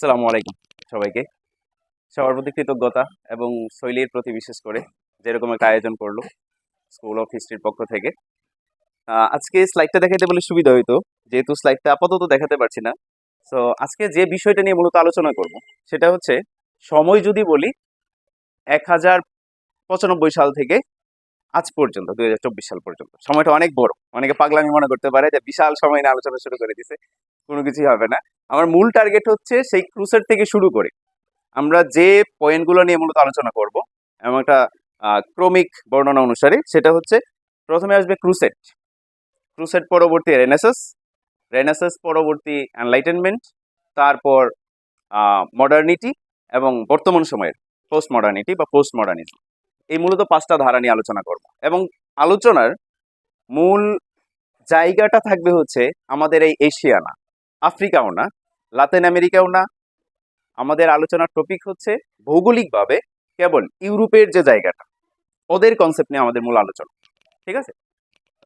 আসসালামু আলাইকুম সবাইকে। সবার প্রতি কৃতজ্ঞতা এবং শৈলীর প্রতি বিশেষ করে যেরকম একটা আয়োজন করলো স্কুল অফ হিস্ট্রির পক্ষ থেকে। আজকে স্লাইডটা দেখাতে বলে সুবিধা হইতো, যেহেতু স্লাইডটা আপাতত দেখাতে পারছি না। সো আজকে যে বিষয়টা নিয়ে মূলত আলোচনা করব সেটা হচ্ছে, সময় যদি বলি 1095 সাল থেকে আজ পর্যন্ত 2024 সাল পর্যন্ত, সময়টা অনেক বড়। অনেকে পাগলামি মনে করতে পারে যে বিশাল সময় নিয়ে আলোচনা শুরু করে দিছে, কোনো কিছুই হবে না। আমার মূল টার্গেট হচ্ছে সেই ক্রুসেড থেকে শুরু করে আমরা যে পয়েন্টগুলো নিয়ে মূলত আলোচনা করব এমন একটা ক্রমিক বর্ণনা অনুসারে, সেটা হচ্ছে প্রথমে আসবে ক্রুসেড, ক্রুসেড পরবর্তী রেনেসাস, রেনেসাস পরবর্তী এনলাইটেনমেন্ট, তারপর মডার্নিটি এবং বর্তমান সময়ের পোস্ট মডার্নিটি বা পোস্ট মডার্নিজম। এই মূলত পাঁচটা ধারা নিয়ে আলোচনা করব এবং আলোচনার মূল জায়গাটা থাকবে হচ্ছে আমাদের এই এশিয়া না, আফ্রিকাও না, লাতিন আমেরিকাও না। আমাদের আলোচনার টপিক হচ্ছে ভৌগোলিকভাবে কেবল ইউরোপের যে জায়গাটা, ওদের কনসেপ্ট নিয়ে আমাদের মূল আলোচনা। ঠিক আছে?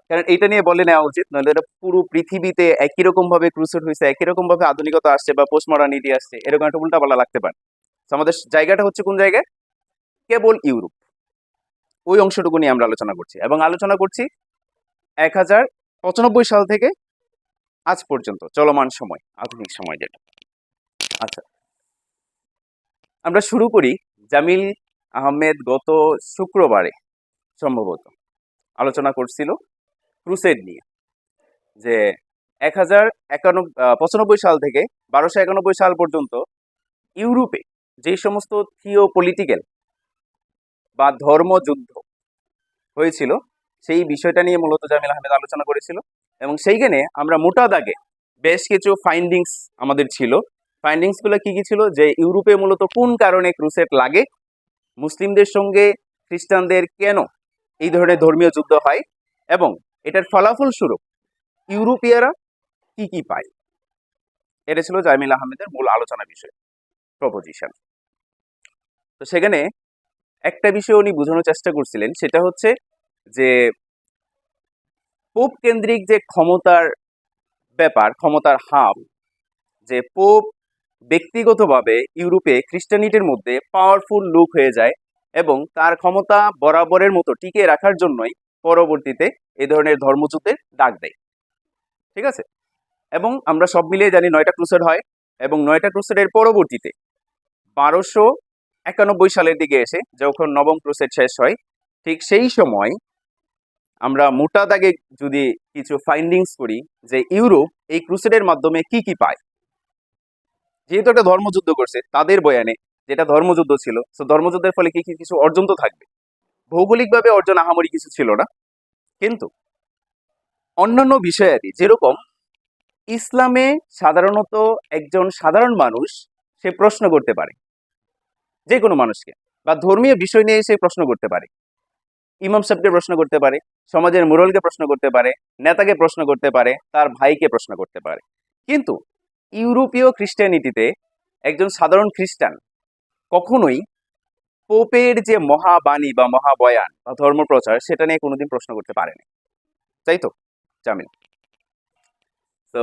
কারণ এইটা নিয়ে বলে নেওয়া উচিত, নইলে এটা পুরো পৃথিবীতে একই রকম ভাবে ক্রুসেড হয়েছে, একই রকম ভাবে আধুনিকতা আসছে বা পোস্ট মডার্নিটি আসছে, এরকম একটা উল্টাপাল্টা লাগতে পারে। আমাদের জায়গাটা হচ্ছে কোন জায়গায়? কেবল ইউরোপ, ওই অংশটুকু নিয়ে আমরা আলোচনা করছি এবং আলোচনা করছি 1095 সাল থেকে আজ পর্যন্ত চলমান সময়, আধুনিক সময় যেটা। আচ্ছা, আমরা শুরু করি। জামিল আহমেদ গত শুক্রবারে সম্ভবত আলোচনা করছিল ক্রুসেড নিয়ে, যে 1095 সাল থেকে 1291 সাল পর্যন্ত ইউরোপে যে সমস্ত থিওপলিটিক্যাল বা ধর্মযুদ্ধ হয়েছিল সেই বিষয়টা নিয়ে মূলত জামিল আহমেদ আলোচনা করেছিল। এবং সেইখানে আমরা মোটা দাগে বেশ কিছু ফাইন্ডিংস আমাদের ছিল। ফাইন্ডিংসগুলো কি কি ছিল? যে ইউরোপে মূলত কোন কারণে ক্রুসেড লাগে, মুসলিমদের সঙ্গে খ্রিস্টানদের কেন এই ধরনের ধর্মীয় যুদ্ধ হয়, এবং এটার ফলাফল স্বরূপ ইউরোপীয়রা কি কি পায়। এটা ছিল জামিল আহমেদের মূল আলোচনা বিষয়, প্রপোজিশন। তো সেখানে একটা বিষয় উনি বোঝানোর চেষ্টা করছিলেন, সেটা হচ্ছে যে পোপ কেন্দ্রিক যে ক্ষমতার ব্যাপার, ক্ষমতার হাব, যে পোপ ব্যক্তিগতভাবে ইউরোপে খ্রিস্টানিটির মধ্যে পাওয়ারফুল লোক হয়ে যায় এবং তার ক্ষমতা বরাবরের মতো টিকে রাখার জন্যই পরবর্তীতে এই ধরনের ধর্মযুদ্ধের ডাক দেয়। ঠিক আছে? এবং আমরা সব মিলিয়ে জানি 9টা ক্রুসেড হয় এবং 9টা ক্রুসেডের পরবর্তীতে 1291 সালের দিকে এসে যখন নবম ক্রুসেড শেষ হয়, ঠিক সেই সময় আমরা মোটা দাগে যদি কিছু ফাইন্ডিংস করি যে ইউরোপ এই ক্রুসেডের মাধ্যমে কি কি পায়। যেহেতু একটা ধর্মযুদ্ধ করছে তাদের বয়ানে, যেটা ধর্মযুদ্ধ ছিল, তো ধর্মযুদ্ধের ফলে কি কি কিছু অর্জন তো থাকবে। ভৌগোলিকভাবে অর্জন আহামরি কিছু ছিল না, কিন্তু অন্যান্য বিষয়াদি যেরকম ইসলামে সাধারণত একজন সাধারণ মানুষ সে প্রশ্ন করতে পারে যে কোনো মানুষকে, বা ধর্মীয় বিষয় নিয়ে সে প্রশ্ন করতে পারে, ইমাম সাহেবকে প্রশ্ন করতে পারে, সমাজের মুরলকে প্রশ্ন করতে পারে, নেতাকে প্রশ্ন করতে পারে, তার ভাইকে প্রশ্ন করতে পারে। কিন্তু ইউরোপীয় খ্রিস্টানিটিতে একজন সাধারণ খ্রিস্টান কখনোই পোপের যে মহাবাণী বা মহাবয়ান বা ধর্মপ্রচার সেটা নিয়ে কোনোদিন প্রশ্ন করতে পারেনি। তাই তো জামিল? তো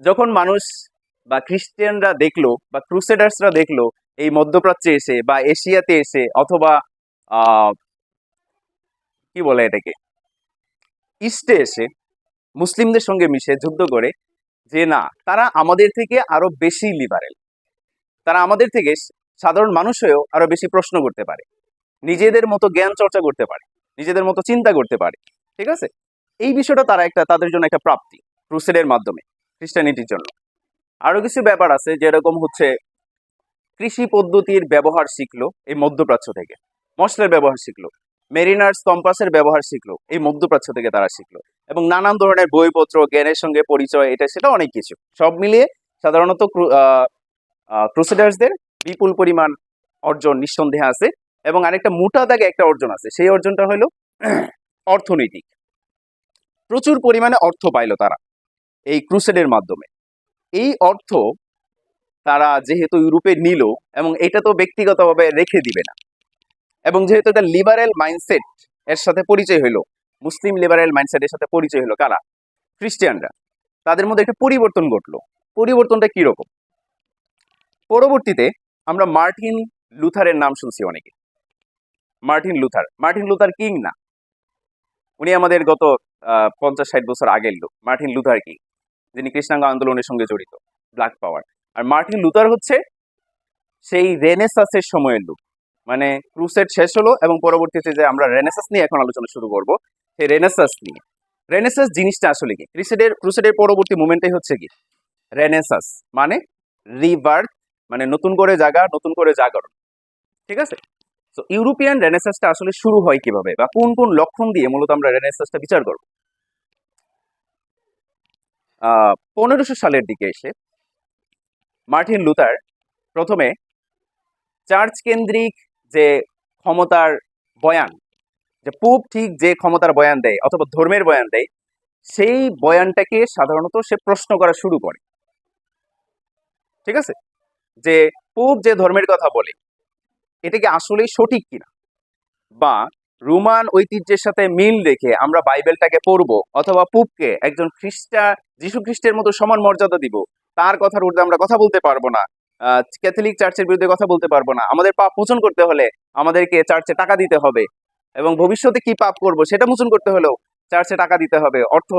যখন মানুষ বা খ্রিস্টানরা দেখলো বা ক্রুসেডার্সরা দেখলো এই মধ্যপ্রাচ্যে এসে বা এশিয়াতে এসে অথবা কি বলে এটাকে, ইস্টে এসে মুসলিমদের সঙ্গে মিশে যুদ্ধ করে, যে না, তারা আমাদের থেকে আরো বেশি লিবারেল, তারা আমাদের থেকে সাধারণ মানুষ হয়েও আরো বেশি প্রশ্ন করতে পারে, নিজেদের মতো জ্ঞান চর্চা করতে পারে, নিজেদের মতো চিন্তা করতে পারে। ঠিক আছে? এই বিষয়টা তারা একটা, তাদের জন্য একটা প্রাপ্তি ক্রুসেডের মাধ্যমে খ্রিস্টানিটির জন্য। আরো কিছু ব্যাপার আছে, যেরকম হচ্ছে কৃষি পদ্ধতির ব্যবহার শিখলো এই মধ্যপ্রাচ্য থেকে, মশলার ব্যবহার শিখলো, মেরিনার্স কম্পাসের ব্যবহার শিখলো এই মধ্যপ্রাচ্য থেকে তারা শিখলো, এবং নানান ধরনের বইপত্র, জ্ঞানের সঙ্গে পরিচয়, এটা সেটা অনেক কিছু সব মিলিয়ে সাধারণত ক্রুসেডার্সদের বিপুল পরিমাণ অর্জন নিঃসন্দেহে আছে। এবং আরেকটা মোটা দাগে একটা অর্জন আছে, সেই অর্জনটা হলো অর্থনৈতিক। প্রচুর পরিমাণে অর্থ পাইলো তারা এই ক্রুসেডের মাধ্যমে। এই অর্থ তারা যেহেতু ইউরোপে নিল, এবং এটা তো ব্যক্তিগতভাবে রেখে দিবে না, এবং যেহেতু এটা লিবারেল মাইন্ডসেট এর সাথে পরিচয় হলো, মুসলিম লিবারেল মাইন্ডসেটের সাথে পরিচয় হলো কারা? খ্রিস্টানরা। তাদের মধ্যে একটা পরিবর্তন ঘটলো। পরিবর্তনটা কিরকম? পরবর্তীতে আমরা মার্টিন লুথারের নাম শুনছি অনেকে। মার্টিন লুথার কিং না, উনি আমাদের গত 50-60 বছর আগের লোক। মার্টিন লুথার কিং, যিনি কৃষ্ণাঙ্গ আন্দোলনের সঙ্গে জড়িত, ব্ল্যাক পাওয়ার। আর মার্টিন লুথার হচ্ছে সেই রেনেসাসের সময়ের লোক, মানে ক্রুসেড শেষ হলো এবং পরবর্তীতে যে আমরা রেনেসাস নিয়ে এখন আলোচনা শুরু করব, সেই রেনেসাস নিয়ে। রেনেসাস জিনিসটা আসলে কি? ক্রুসেডের পরবর্তী মুভমেন্টটাই হচ্ছে কি রেনেসাস, মানে রিবার্থ, মানে নতুন করে জাগা, নতুন করে জাগরণ। ঠিক আছে? তো ইউরোপিয়ান রেনেসাসটা আসলে শুরু হয় কিভাবে বা কোন কোন লক্ষণ দিয়ে মূলত আমরা রেনেসাসটা বিচার করব? 1500 সালের দিকে এসে মার্টিন লুথার প্রথমে চার্চ কেন্দ্রিক যে ক্ষমতার বয়ান, যে পোপ ঠিক যে ক্ষমতার বয়ান দেয় অথবা ধর্মের বয়ান দেয়, সেই বয়ানটাকে সাধারণত সে প্রশ্ন করা শুরু করে। ঠিক আছে? যে পোপ যে ধর্মের কথা বলে এটা কি আসলেই সঠিক কিনা, বা রোমান ঐতিহ্যের সাথে মিল রেখে আমরা বাইবেলটাকে পড়বো, অথবা পোপকে একজন যীশু খ্রিস্টের মতো সমান মর্যাদা দিব, তার কথার ঊর্ধ্বে আমরা কথা বলতে পারবো না, ক্যাথলিক চার্চের বিরুদ্ধে কথা বলতে পারবো না, আমাদের পাপ মোচন করতে হলে আমাদেরকে চার্চে টাকা দিতে হবে, এবং ভবিষ্যতে কি পাপ করব সেটা মোচন করতে হলেও চার্চে টাকা দিতে হবে, অর্থ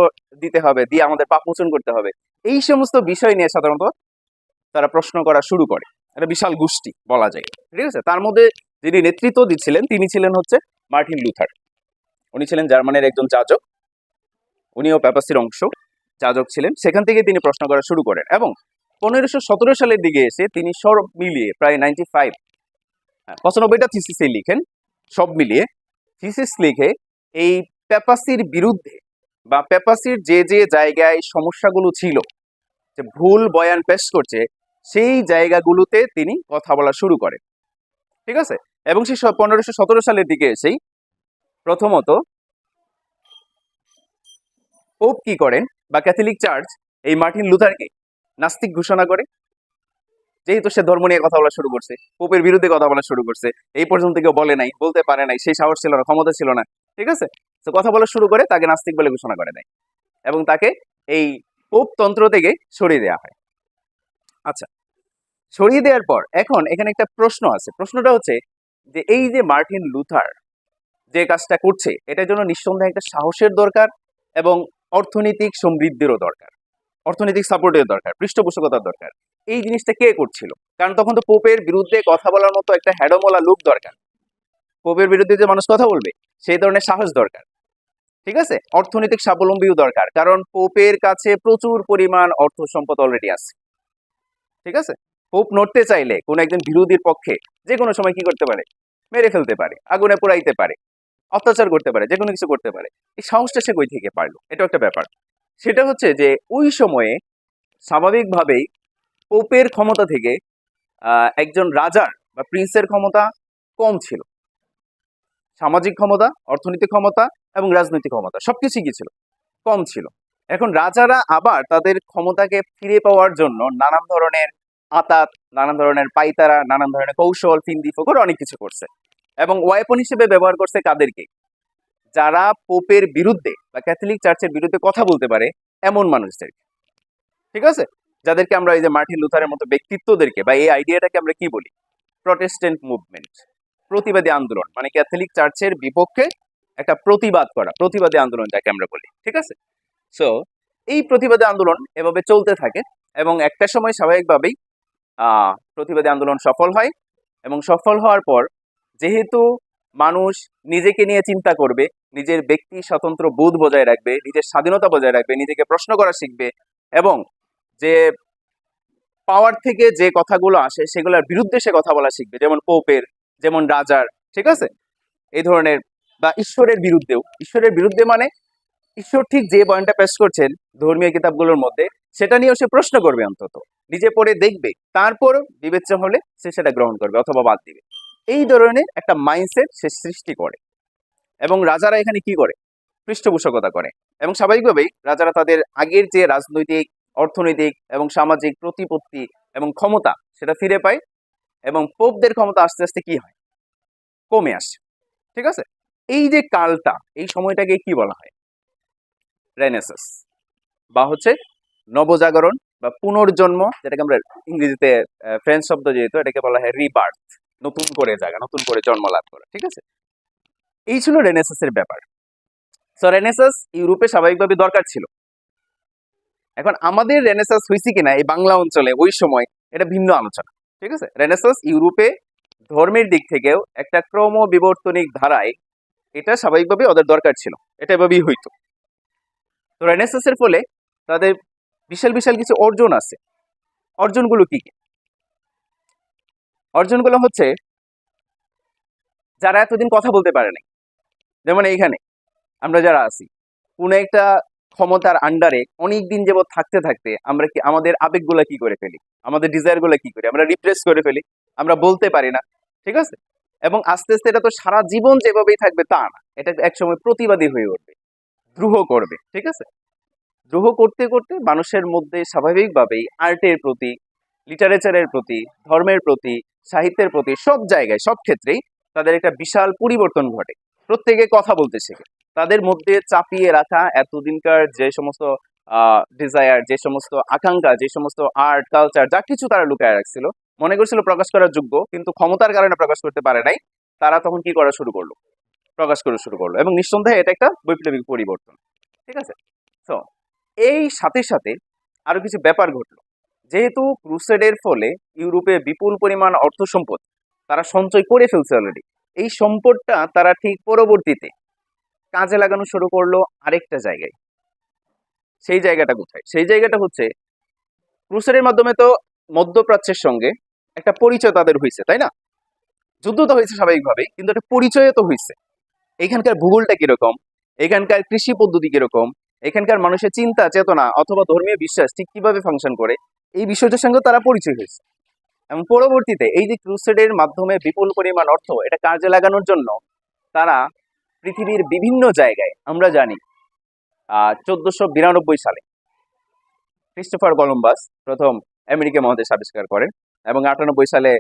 দিতে হবে, দিয়ে আমাদের পাপ মোচন করতে হবে। এই সমস্ত বিষয় নিয়ে সাধারণত তারা প্রশ্ন করা শুরু করে। একটা বিশাল গোষ্ঠী বলা যায়। ঠিক আছে? তার মধ্যে যিনি নেতৃত্ব দিচ্ছিলেন তিনি ছিলেন হচ্ছে মার্টিন লুথার। উনি ছিলেন জার্মানির একজন যাজক, উনিও প্যাপাসির অংশ, যাজক ছিলেন। সেখান থেকে তিনি প্রশ্ন করা শুরু করেন এবং 1517 সালের দিকে এসে তিনি সব মিলিয়ে প্রায় 95টা থিসিসে লিখেন। সব মিলিয়ে থিসিস লিখে এই প্যাপাসির বিরুদ্ধে বা প্যাপাসির যে যে জায়গায় সমস্যাগুলো ছিল, যে ভুল বয়ান পেশ করছে, সেই জায়গাগুলোতে তিনি কথা বলা শুরু করেন। ঠিক আছে? এবং সেই 1517 সালের দিকে এসেই প্রথমত পোপ কি করেন, বা ক্যাথলিক চার্চ এই মার্টিন লুথারকে নাস্তিক ঘোষণা করে। যেহেতু সে ধর্ম নিয়ে কথা বলা শুরু করছে, পোপের বিরুদ্ধে কথা বলা শুরু করছে, এই পর্যন্ত কেউ বলে নাই, বলতে পারে নাই, সেই সাহস ছিল না, ক্ষমতা ছিল না। ঠিক আছে? তো কথা বলা শুরু করে তাকে নাস্তিক বলে ঘোষণা করে দেয় এবং তাকে এই পোপ তন্ত্র থেকে সরিয়ে দেওয়া হয়। আচ্ছা, সরিয়ে দেওয়ার পর এখন এখানে একটা প্রশ্ন আছে। প্রশ্নটা হচ্ছে যে এই যে মার্টিন লুথার যে কাজটা করছে, এটার জন্য নিঃসন্দেহে একটা সাহসের দরকার এবং অর্থনৈতিক সমৃদ্ধিরও দরকার, অর্থনৈতিক সাপোর্টের দরকার, পৃষ্ঠপোষকতার দরকার। এই জিনিসটা কে করছিল? কারণ তখন তো পোপের বিরুদ্ধে কথা বলার মতো একটা হ্যাডমোলা লোক দরকার। পোপের বিরুদ্ধে যে মানুষ কথা বলবে সেই ধরনের সাহস দরকার। ঠিক আছে? অর্থনৈতিক স্বাবলম্বীও দরকার, কারণ পোপের কাছে প্রচুর পরিমাণ অর্থ সম্পদ অলরেডি আছে। ঠিক আছে? পোপ নড়তে চাইলে কোন একজন বিরোধীর পক্ষে যে কোনো সময় কি করতে পারে? মেরে ফেলতে পারে, আগুনে পোড়াইতে পারে, অত্যাচার করতে পারে, যে কোনো কিছু করতে পারে। এই সাহসটা সে কই থেকে পারলো? এটা একটা ব্যাপার। সেটা হচ্ছে যে ওই সময়ে স্বাভাবিকভাবেই পোপের ক্ষমতা থেকে একজন রাজার বা প্রিন্সের ক্ষমতা কম ছিল। সামাজিক ক্ষমতা, অর্থনৈতিক ক্ষমতা এবং রাজনৈতিক ক্ষমতা সবকিছুই কি ছিল? কম ছিল। এখন রাজারা আবার তাদের ক্ষমতাকে ফিরে পাওয়ার জন্য নানান ধরনের আতাত, নানান ধরনের পাইতারা, নানান ধরনের কৌশল, ফিন্দি ফোকর অনেক কিছু করছে এবং ওয়েপন হিসেবে ব্যবহার করছে কাদেরকে? যারা পোপের বিরুদ্ধে বা ক্যাথলিক চার্চের বিরুদ্ধে কথা বলতে পারে এমন মানুষদের। ঠিক আছে? যাদেরকে আমরা এই যে মার্টিন লুথারের মতো ব্যক্তিত্বদেরকে বা এই আইডিয়াটাকে আমরা কি বলি? প্রটেস্ট্যান্ট মুভমেন্ট, প্রতিবাদী আন্দোলন, মানে ক্যাথলিক চার্চের বিপক্ষে একটা প্রতিবাদ করা, প্রতিবাদী আন্দোলন যাকে আমরা বলি। ঠিক আছে? সো এই প্রতিবাদী আন্দোলন এভাবে চলতে থাকে এবং একটা সময় স্বাভাবিকভাবেই প্রতিবাদী আন্দোলন সফল হয় এবং সফল হওয়ার পর যেহেতু মানুষ নিজেকে নিয়ে চিন্তা করবে, নিজের ব্যক্তি স্বতন্ত্র বোধ বজায় রাখবে, নিজের স্বাধীনতা বজায় রাখবে, নিজেকে প্রশ্ন করা শিখবে এবং যে পাওয়ার থেকে যে কথাগুলো আসে সেগুলোর বিরুদ্ধে সে কথা বলা শিখবে, যেমন পোপের, যেমন রাজার। ঠিক আছে? এই ধরনের, বা ঈশ্বরের বিরুদ্ধে মানে ঈশ্বর ঠিক যে পয়েন্টটা পেশ করছেন ধর্মীয় কিতাবগুলোর মধ্যে সেটা নিয়েও সে প্রশ্ন করবে, অন্তত নিজে পড়ে দেখবে, তারপর বিবেচ্য হলে সে সেটা গ্রহণ করবে অথবা বাদ দিবে। এই ধরনের একটা মাইন্ডসেট সে সৃষ্টি করে এবং রাজারা এখানে কি করে? পৃষ্ঠপোষকতা করে এবং স্বাভাবিকভাবেই রাজারা তাদের আগের যে রাজনৈতিক, অর্থনৈতিক এবং সামাজিক প্রতিপত্তি এবং ক্ষমতা সেটা ফিরে পায় এবং পোপদের ক্ষমতা আস্তে আস্তে কি হয়? কমে আসে। ঠিক আছে? এই যে কালটা, এই সময়টাকে কি বলা হয়? রেনেসাস, বা হচ্ছে নবজাগরণ বা পুনর্জন্ম, যেটাকে আমরা ইংরেজিতে ফ্রেঞ্চ শব্দ যেহেতু এটাকে বলা হয় রিবার্থ, নতুন করে জাগা, নতুন করে জন্ম লাভ করা। ঠিক আছে, এই ছিল রেনেসাসের ব্যাপার। সো রেনেসাস ইউরোপে স্বাভাবিকভাবে দরকার ছিল। এখন আমাদের রেনেসাস হয়েছে কিনা এই বাংলা অঞ্চলে ওই সময়, এটা ভিন্ন আলোচনা। ঠিক আছে, রেনেসাস ইউরোপে ধর্মের দিক থেকেও একটা ক্রমবিবর্তনিক ধারায় এটা স্বাভাবিকভাবে ওদের দরকার ছিল, এটা এভাবেই হইতো। তো রেনেসাসের ফলে তাদের বিশাল বিশাল কিছু অর্জন আছে। অর্জনগুলো কি কি? অর্জনগুলো হচ্ছে যারা এতদিন কথা বলতে পারে নাই, যেমন এইখানে আমরা যারা আছি, কোন একটা ক্ষমতার আন্ডারে অনেক দিন যাবত থাকতে থাকতে আমরা কি আমাদের আবেগগুলা কি করে ফেলি, আমাদের ডিজায়ার গুলা কি করি, আমরা রিপ্রেস করে ফেলি, আমরা বলতে পারি না। ঠিক আছে, এবং আস্তে আস্তে এটা তো সারা জীবন যেভাবেই থাকবে তা না, এটা একসময় প্রতিবাদী হয়ে উঠবে, দ্রোহ করবে। ঠিক আছে, দ্রোহ করতে করতে মানুষের মধ্যে স্বাভাবিকভাবেই আর্টের প্রতি, লিটারেচারের প্রতি, ধর্মের প্রতি, সাহিত্যের প্রতি, সব জায়গায় সব ক্ষেত্রেই তাদের একটা বিশাল পরিবর্তন ঘটে। প্রত্যেকে কথা বলতে শেখে। তাদের মধ্যে চাপিয়ে রাখা এতদিনকার যে সমস্ত ডিজায়ার, যে সমস্ত আকাঙ্ক্ষা, যে সমস্ত আর্ট কালচার, যা কিছু তারা লুকায় রাখছিল, মনে করছিল প্রকাশ করার যোগ্য, কিন্তু ক্ষমতার কারণে প্রকাশ করতে পারে নাই, তারা তখন কি করা শুরু করলো? প্রকাশ করা শুরু করলো। এবং নিঃসন্দেহে এটা একটা বৈপ্লবিক পরিবর্তন। ঠিক আছে, তো এই সাথে সাথে আরো কিছু ব্যাপার ঘটলো। যেহেতু ক্রুসেডের ফলে ইউরোপে বিপুল পরিমাণ অর্থ সম্পদ তারা সঞ্চয় করে ফেলছে অলরেডি, এই সম্পদটা তারা ঠিক পরবর্তীতে কাজে লাগানো শুরু করলো আরেকটা জায়গায়। সেই জায়গাটা কোথায়? সেই জায়গাটা হচ্ছে ক্রুসেডের মাধ্যমে তো মধ্যপ্রাচ্যের সঙ্গে একটা পরিচয় তাদের হয়েছে, তাই না? যুদ্ধ তো হয়েছে স্বাভাবিকভাবেই, কিন্তু একটা পরিচয় তো হয়েছে। এখানকার ভূগোলটা কিরকম, এখানকার কৃষি পদ্ধতি কিরকম, এখানকার মানুষের চিন্তা চেতনা অথবা ধর্মীয় বিশ্বাস ঠিক কিভাবে ফাংশন করে, এই বিষয়টার সঙ্গে তারা পরিচয় হয়েছে। এবং পরবর্তীতে এই যে ক্রুসেডের মাধ্যমে বিপুল পরিমাণ অর্থ এটা কাজে লাগানোর জন্য তারা পৃথিবীর বিভিন্ন জায়গায়, আমরা জানি 1492 সালে ক্রিস্টোফার কলম্বাস প্রথম আমেরিকা মহাদেশ আবিষ্কার করেন, এবং 98 সালে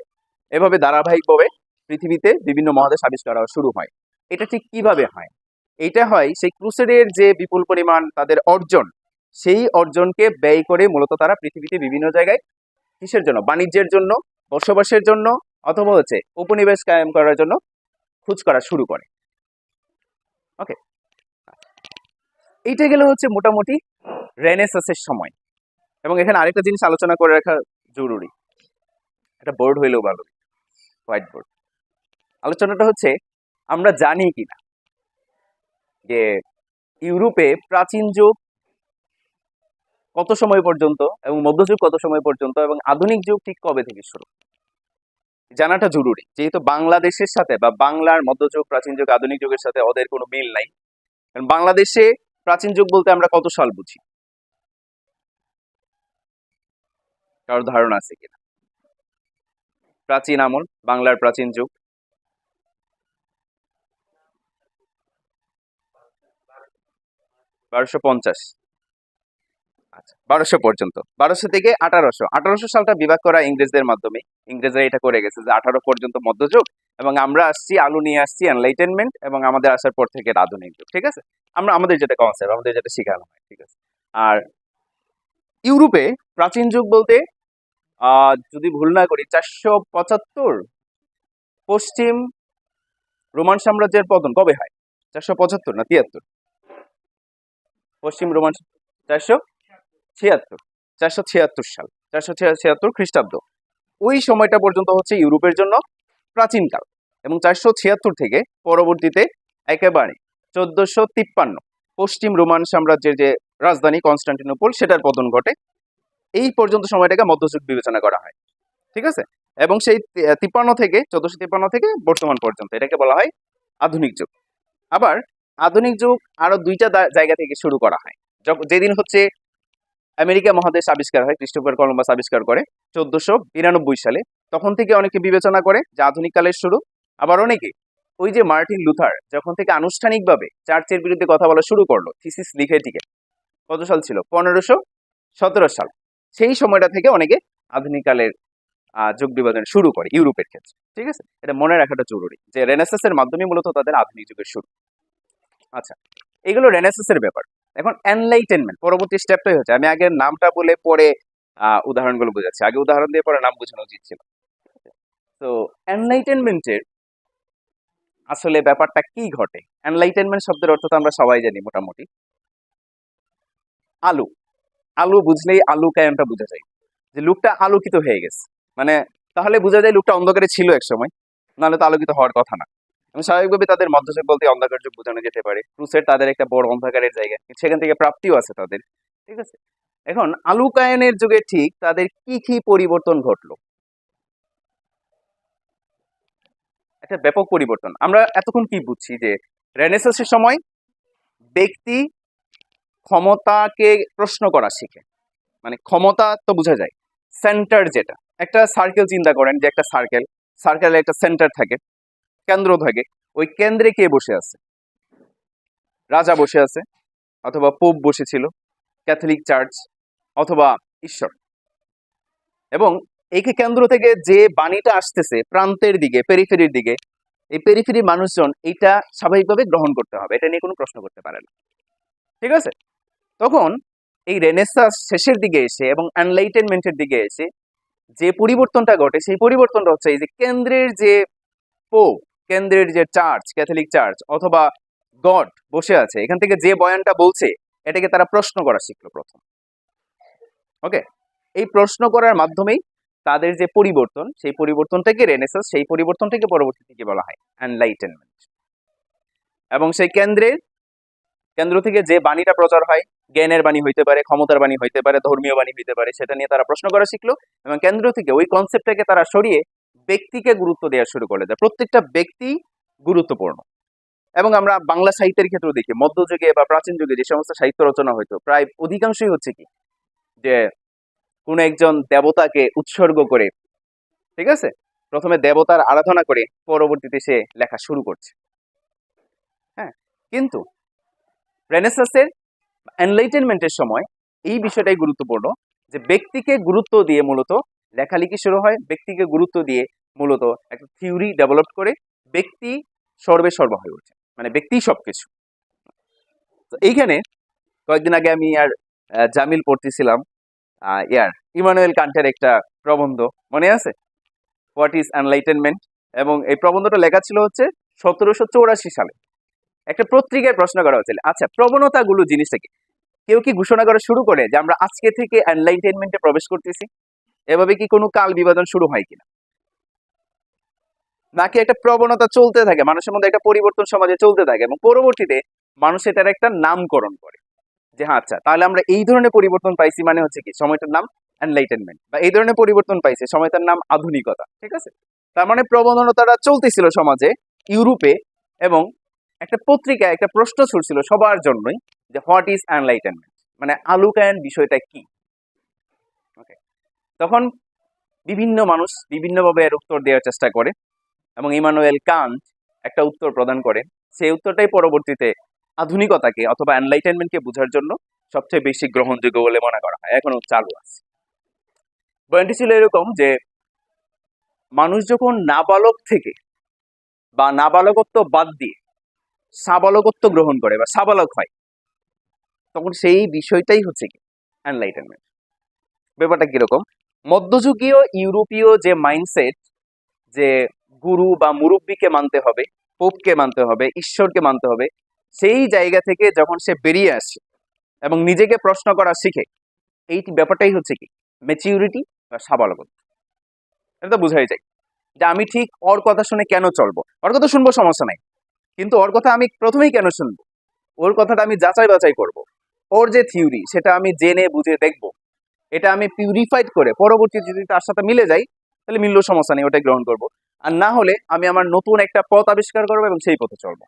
এভাবে ধারাবাহিকভাবে পৃথিবীতে বিভিন্ন মহাদেশ আবিষ্কার হওয়া শুরু হয়। এটা ঠিক কিভাবে হয়? এটা হয় সেই ক্রুসেডের যে বিপুল পরিমাণ তাদের অর্জন, সেই অর্জনকে ব্যয় করে মূলত তারা পৃথিবীতে বিভিন্ন জায়গায় কিসের জন্য? বাণিজ্যের জন্য, বসবাসের জন্য, অথবা হচ্ছে উপনিবেশ কায়েম করার জন্য খোঁজ করা শুরু করে। ওকে, এইটা গেলে হচ্ছে মোটামুটি রেনেসাসের সময়। এবং এখানে আরেকটা জিনিস আলোচনা করে রাখা জরুরি, একটা বোর্ড হইলেও ভালো, হোয়াইট বোর্ড। আলোচনাটা হচ্ছে আমরা জানি কিনা যে ইউরোপে প্রাচীন যুগ কত সময় পর্যন্ত, এবং মধ্যযুগ কত সময় পর্যন্ত, এবং আধুনিক যুগ ঠিক কবে থেকে শুরু, জানাটা জরুরি। যেহেতু বাংলাদেশের সাথে বা বাংলার মধ্যযুগ, প্রাচীন যুগ, আধুনিক যুগের সাথে ওদের কোনো মিল নাই। কারণ বাংলাদেশে প্রাচীন যুগ বলতে আমরা কত সাল বুঝি? কারোর ধারণা আছে কিনা? প্রাচীন আমল, বাংলার প্রাচীন যুগ। বারোশো পঞ্চাশ, আচ্ছা 1200 পর্যন্ত, 1200 থেকে 1800। 1800 সালটা বিভাগ করা ইংরেজদের মাধ্যমে, ইংরেজরা এটা করে গেছে যে 18 পর্যন্ত মধ্যযুগ, এবং আমরা আসছি, আলু নিয়ে আসছি এনলাইটেনমেন্ট, এবং আমাদের আসার পর থেকে এটা আধুনিক যুগ। ঠিক আছে, আমরা আমাদের যেটা কনসেপ্ট, আমাদের যেটা শেখানো হয়। ঠিক আছে, আর ইউরোপে প্রাচীন যুগ বলতে যদি ভুল না করি 475 পশ্চিম রোমান সাম্রাজ্যের পতন কবে হয়? 475 না 73? পশ্চিম রোমান 476, 476 সাল, 476 খ্রিস্টাব্দ। ওই সময়টা পর্যন্ত হচ্ছে ইউরোপের জন্য প্রাচীনকাল। এবং 476 থেকে পরবর্তীতে একেবারে 1453 পশ্চিম রোমান সাম্রাজ্যের যে রাজধানী কনস্টান্টিনোপল, সেটার পতন ঘটে। এই পর্যন্ত সময়টাকে মধ্যযুগ বিবেচনা করা হয়। ঠিক আছে, এবং সেই 53 থেকে 1453 থেকে বর্তমান পর্যন্ত এটাকে বলা হয় আধুনিক যুগ। আবার আধুনিক যুগ আরো দুইটা জায়গা থেকে শুরু করা হয়। যেদিন হচ্ছে আমেরিকা মহাদেশ আবিষ্কার হয়, ক্রিস্টোফার কলম্বাস আবিষ্কার করে 1492 সালে, তখন থেকে অনেকে বিবেচনা করে যে আধুনিক কালের শুরু। আবার অনেকে ওই যে মার্টিন লুথার যখন থেকে আনুষ্ঠানিকভাবে চার্চের বিরুদ্ধে কথা বলা শুরু করলো, থিসিস লিখে টিকে, কত সাল ছিল? 1517 সাল। সেই সময়টা থেকে অনেকে আধুনিক কালের যুগ বিভাজন শুরু করে ইউরোপের ক্ষেত্রে। ঠিক আছে, এটা মনে রাখাটা জরুরি যে রেনেসাসের মাধ্যমে মূলত তাদের আধুনিক যুগের শুরু। আচ্ছা, এগুলো রেনেসাসের ব্যাপার। এখন এনলাইটেনমেন্ট পরবর্তী স্টেপটাই হচ্ছে, আমি আগে নামটা বলে পরে উদাহরণগুলো বোঝাচ্ছি। আগে উদাহরণ দিয়ে পরে নাম বোঝানো উচিত ছিল। তো এনলাইটেনমেন্টের আসলে ব্যাপারটা কি ঘটে? এনলাইটেনমেন্ট শব্দের অর্থ তো আমরা সবাই জানি মোটামুটি। আলো, আলো বুঝলেই আলু কায়নটা বোঝা যায়, যে লোকটা আলোকিত হয়ে গেছে। মানে তাহলে বোঝা যায় লোকটা অন্ধকারে ছিল এক সময়, নাহলে তো আলোকিত হওয়ার কথা না। এবং স্বাভাবিকভাবে তাদের মধ্যযুগ বলতে অন্ধকার যুগ বোঝানো যেতে পারে। ক্রুসেড তাদের একটা বড় অন্ধকারের জায়গা, কিন্তু সেখান থেকে প্রাপ্তিও আছে তাদের। ঠিক আছে, এখন আলুকায়নের যুগে ঠিক তাদের কি কি পরিবর্তন ঘটলো? একটা ব্যাপক পরিবর্তন। আমরা এতক্ষণ কি বুঝছি যে রেনেসাসের সময় ব্যক্তি ক্ষমতাকে প্রশ্ন করা শিখে। মানে ক্ষমতা তো বোঝা যায়, সেন্টার যেটা, একটা সার্কেল চিন্তা করেন, যে একটা সার্কেল, সার্কেলে একটা সেন্টার থাকে, কেন্দ্র থাকে। ওই কেন্দ্রে কে বসে আছে? রাজা বসে আছে, অথবা পোপ বসেছিল, ক্যাথলিক চার্চ, অথবা ঈশ্বর। এবং এই কেন্দ্র থেকে যে বাণীটা আসতেছে প্রান্তের দিকে, পেরিফেরির দিকে, এই পেরিফেরি মানুষজন এটা স্বাভাবিকভাবে গ্রহণ করতে হবে, এটা নিয়ে কোনো প্রশ্ন করতে পারে না। ঠিক আছে, তখন এই রেনেসাস শেষের দিকে এসে এবং এনলাইটেনমেন্টের দিকে এসে যে পরিবর্তনটা ঘটে, সেই পরিবর্তনটা হচ্ছে এই যে কেন্দ্রের যে পোপ, কেন্দ্রের যে চার্চ, ক্যাথলিক চার্চ অথবা গড বসে আছে, এখান থেকে যে বয়ানটা বলছে এটাকে তারা প্রশ্ন করা শিখলো প্রথম। ওকে, এই প্রশ্ন করার মাধ্যমেই তাদের যে পরিবর্তন, সেই পরিবর্তনটাকে রেনেসাস, সেই পরিবর্তনটাকে পরবর্তীতে কি বলা হয়? এনলাইটেনমেন্ট। এবং সেই কেন্দ্র থেকে যে বাণীটা প্রচার হয়, জ্ঞানের বাণী হইতে পারে, ক্ষমতার বাণী হইতে পারে, ধর্মীয় বাণী হইতে পারে, সেটা নিয়ে তারা প্রশ্ন করা শিখলো। এবং কেন্দ্র থেকে ওই কনসেপ্টটাকে তারা সরিয়ে ব্যক্তিকে গুরুত্ব দেওয়া শুরু করলে, যে প্রত্যেকটা ব্যক্তি গুরুত্বপূর্ণ। এবং আমরা বাংলা সাহিত্যের ক্ষেত্রে দেখি, মধ্যযুগে বা প্রাচীন যুগে যে সমস্ত সাহিত্য রচনা হইতো, প্রায় অধিকাংশই হচ্ছে কি, যে কোন একজন দেবতাকে উৎসর্গ করে, ঠিক আছে, প্রথমে দেবতার আরাধনা করে পরবর্তীতে সে লেখা শুরু করছে। হ্যাঁ, কিন্তু রেনেসাসের, এনলাইটেনমেন্টের সময় এই বিষয়টাই গুরুত্বপূর্ণ, যে ব্যক্তিকে গুরুত্ব দিয়ে মূলত লেখালেখি শুরু হয়, ব্যক্তিকে গুরুত্ব দিয়ে মূলত একটা থিওরি ডেভেলপ করে ব্যক্তি সর্বে সর্ব হয়ে ওঠে, মানে ব্যক্তি সবকিছু। তো এইখানে কয়েকদিন আগে আমি আর জামিল পড়তেছিলাম ইমানুয়েল কান্টের একটা প্রবন্ধ, মনে আছে, হোয়াট ইজ এনলাইটেনমেন্ট? এবং এই প্রবন্ধটা লেখা ছিল হচ্ছে 1784 সালে। একটা পত্রিকায় প্রশ্ন করা হয়েছিল, আচ্ছা প্রবণতাগুলো জিনিসটা কি? কেউ কি ঘোষণা করা শুরু করে যে আমরা আজকে থেকে এনলাইটেনমেন্টে প্রবেশ করতেছি? এভাবে কি কোনো কাল বিভাজন শুরু হয় কিনা? নাকি একটা প্রবণতা চলতে থাকে, মানুষের মধ্যে একটা পরিবর্তন সমাজে চলতে থাকে, এবং পরবর্তীতে মানুষ এটার একটা নামকরণ করে, যে হ্যাঁ আচ্ছা তাহলে আমরা এই ধরনের পরিবর্তন পাইছি, মানে হচ্ছে কি সময়টার নাম এনলাইটেনমেন্ট, বা এই ধরনের পরিবর্তন পাইছে সময়টার নাম আধুনিকতা। ঠিক আছে, তার মানে প্রবণতাটা চলতেছিল সমাজে, ইউরোপে, এবং একটা পত্রিকায় একটা প্রশ্ন ছুটছিল সবার জন্যই, যে হোয়াট ইজ এনলাইটেনমেন্ট, মানে আলুকায়ন বিষয়টা কি? ওকে, তখন বিভিন্ন মানুষ বিভিন্নভাবে এর উত্তর দেওয়ার চেষ্টা করে, এবং ইমানুয়েল কান্ট একটা উত্তর প্রদান করে। সেই উত্তরটাই পরবর্তীতে আধুনিকতাকে অথবা এনলাইটেনমেন্টকে বোঝার জন্য সবচেয়ে বেশি গ্রহণযোগ্য বলে মনে করা হয়, এখনো চালু আছে। পয়েন্টটি ছিল এরকম যে মানুষ যখন নাবালক থেকে বা নাবালকত্ব বাদ দিয়ে সাবালকত্ব গ্রহণ করে বা সাবালক হয়, তখন সেই বিষয়টাই হচ্ছে কি এনলাইটেনমেন্ট। ব্যাপারটা কিরকম? মধ্যযুগীয় ইউরোপীয় যে মাইন্ডসেট, যে গুরু বা মুরব্বীকে মানতে হবে, পোপকে মানতে হবে, ঈশ্বরকে মানতে হবে, সেই জায়গা থেকে যখন সে বেরিয়ে আসে এবং নিজেকে প্রশ্ন করা শিখে, এই ব্যাপারটাই হচ্ছে কি ম্যাচিউরিটি বা সাবালকত্ব। এটা তো বোঝাই যায় যে আমি ঠিক ওর কথা শুনে কেন চলবো, ওর কথা শুনবো সমস্যা নাই, কিন্তু ওর কথা আমি প্রথমেই কেন শুনবো? ওর কথাটা আমি যাচাই বাছাই করব, ওর যে থিওরি সেটা আমি জেনে বুঝে দেখব, এটা আমি পিউরিফাইড করে পরবর্তীতে যদি তার সাথে মিলে যাই তাহলে মিললেও সমস্যা নেই, ওটাই গ্রহণ করব। আর না হলে আমি আমার নতুন একটা পথ আবিষ্কার করবো এবং সেই পথে চলবো।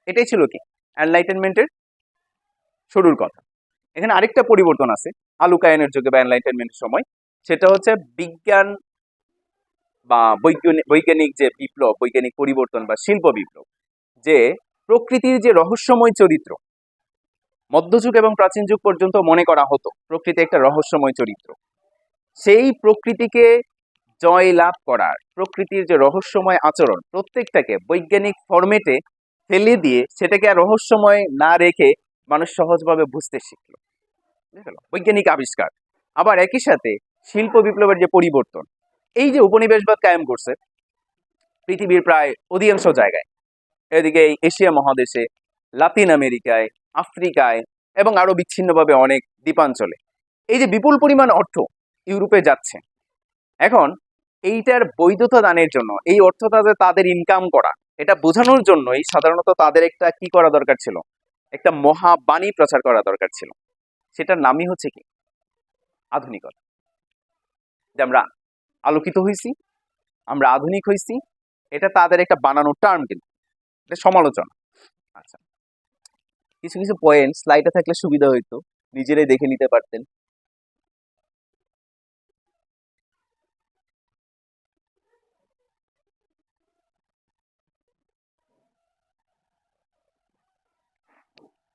এটাই ছিল কি এনলাইটেনমেন্টের শুরুর কথা। এখানে আরেকটা পরিবর্তন আছে আলুকায়নের যুগে বা এনলাইটেনমেন্টের সময়, সেটা হচ্ছে বিজ্ঞান বা বৈজ্ঞানিক যে বিপ্লব, বৈজ্ঞানিক পরিবর্তন বা শিল্প বিপ্লব। যে প্রকৃতির যে রহস্যময় চরিত্র, মধ্যযুগ এবং প্রাচীন যুগ পর্যন্ত মনে করা হতো প্রকৃতি একটা রহস্যময় চরিত্র, সেই প্রকৃতিকে জয় লাভ করার, প্রকৃতির যে রহস্যময় আচরণ, প্রত্যেকটাকে বৈজ্ঞানিক ফরম্যাটে ফেলে দিয়ে সেটাকে আর রহস্যময় না রেখে মানুষ সহজভাবে বুঝতে শিখলো। বুঝতে পারলো? বৈজ্ঞানিক আবিষ্কার, আবার একই সাথে শিল্প বিপ্লবের যে পরিবর্তন, এই যে উপনিবেশবাদ কায়েম করছে পৃথিবীর প্রায় অধিকাংশ জায়গায়, এদিকে এই এশিয়া মহাদেশে, লাতিন আমেরিকায়, আফ্রিকায় এবং আরো বিচ্ছিন্নভাবে অনেক দ্বীপাঞ্চলে এই যে বিপুল পরিমাণ অর্থ ইউরোপে যাচ্ছে, এখন এইটার বৈধতা দানের জন্য, এই অর্থটা যে তাদের ইনকাম করা, এটা বোঝানোর জন্যই সাধারণত তাদের একটা কি করা দরকার ছিল, একটা মহাবাণী প্রচার করা দরকার ছিল। সেটার নামই হচ্ছে কি? আধুনিকতা। যে আমরা আলোকিত হয়েছি, আমরা আধুনিক হয়েছি, এটা তাদের একটা বানানো টার্ম, কিন্তু এটা সমালোচনা। আচ্ছা, কিছু কিছু পয়েন্ট স্লাইডে থাকলে সুবিধা হইতো, নিজেরাই দেখে নিতে পারতেন।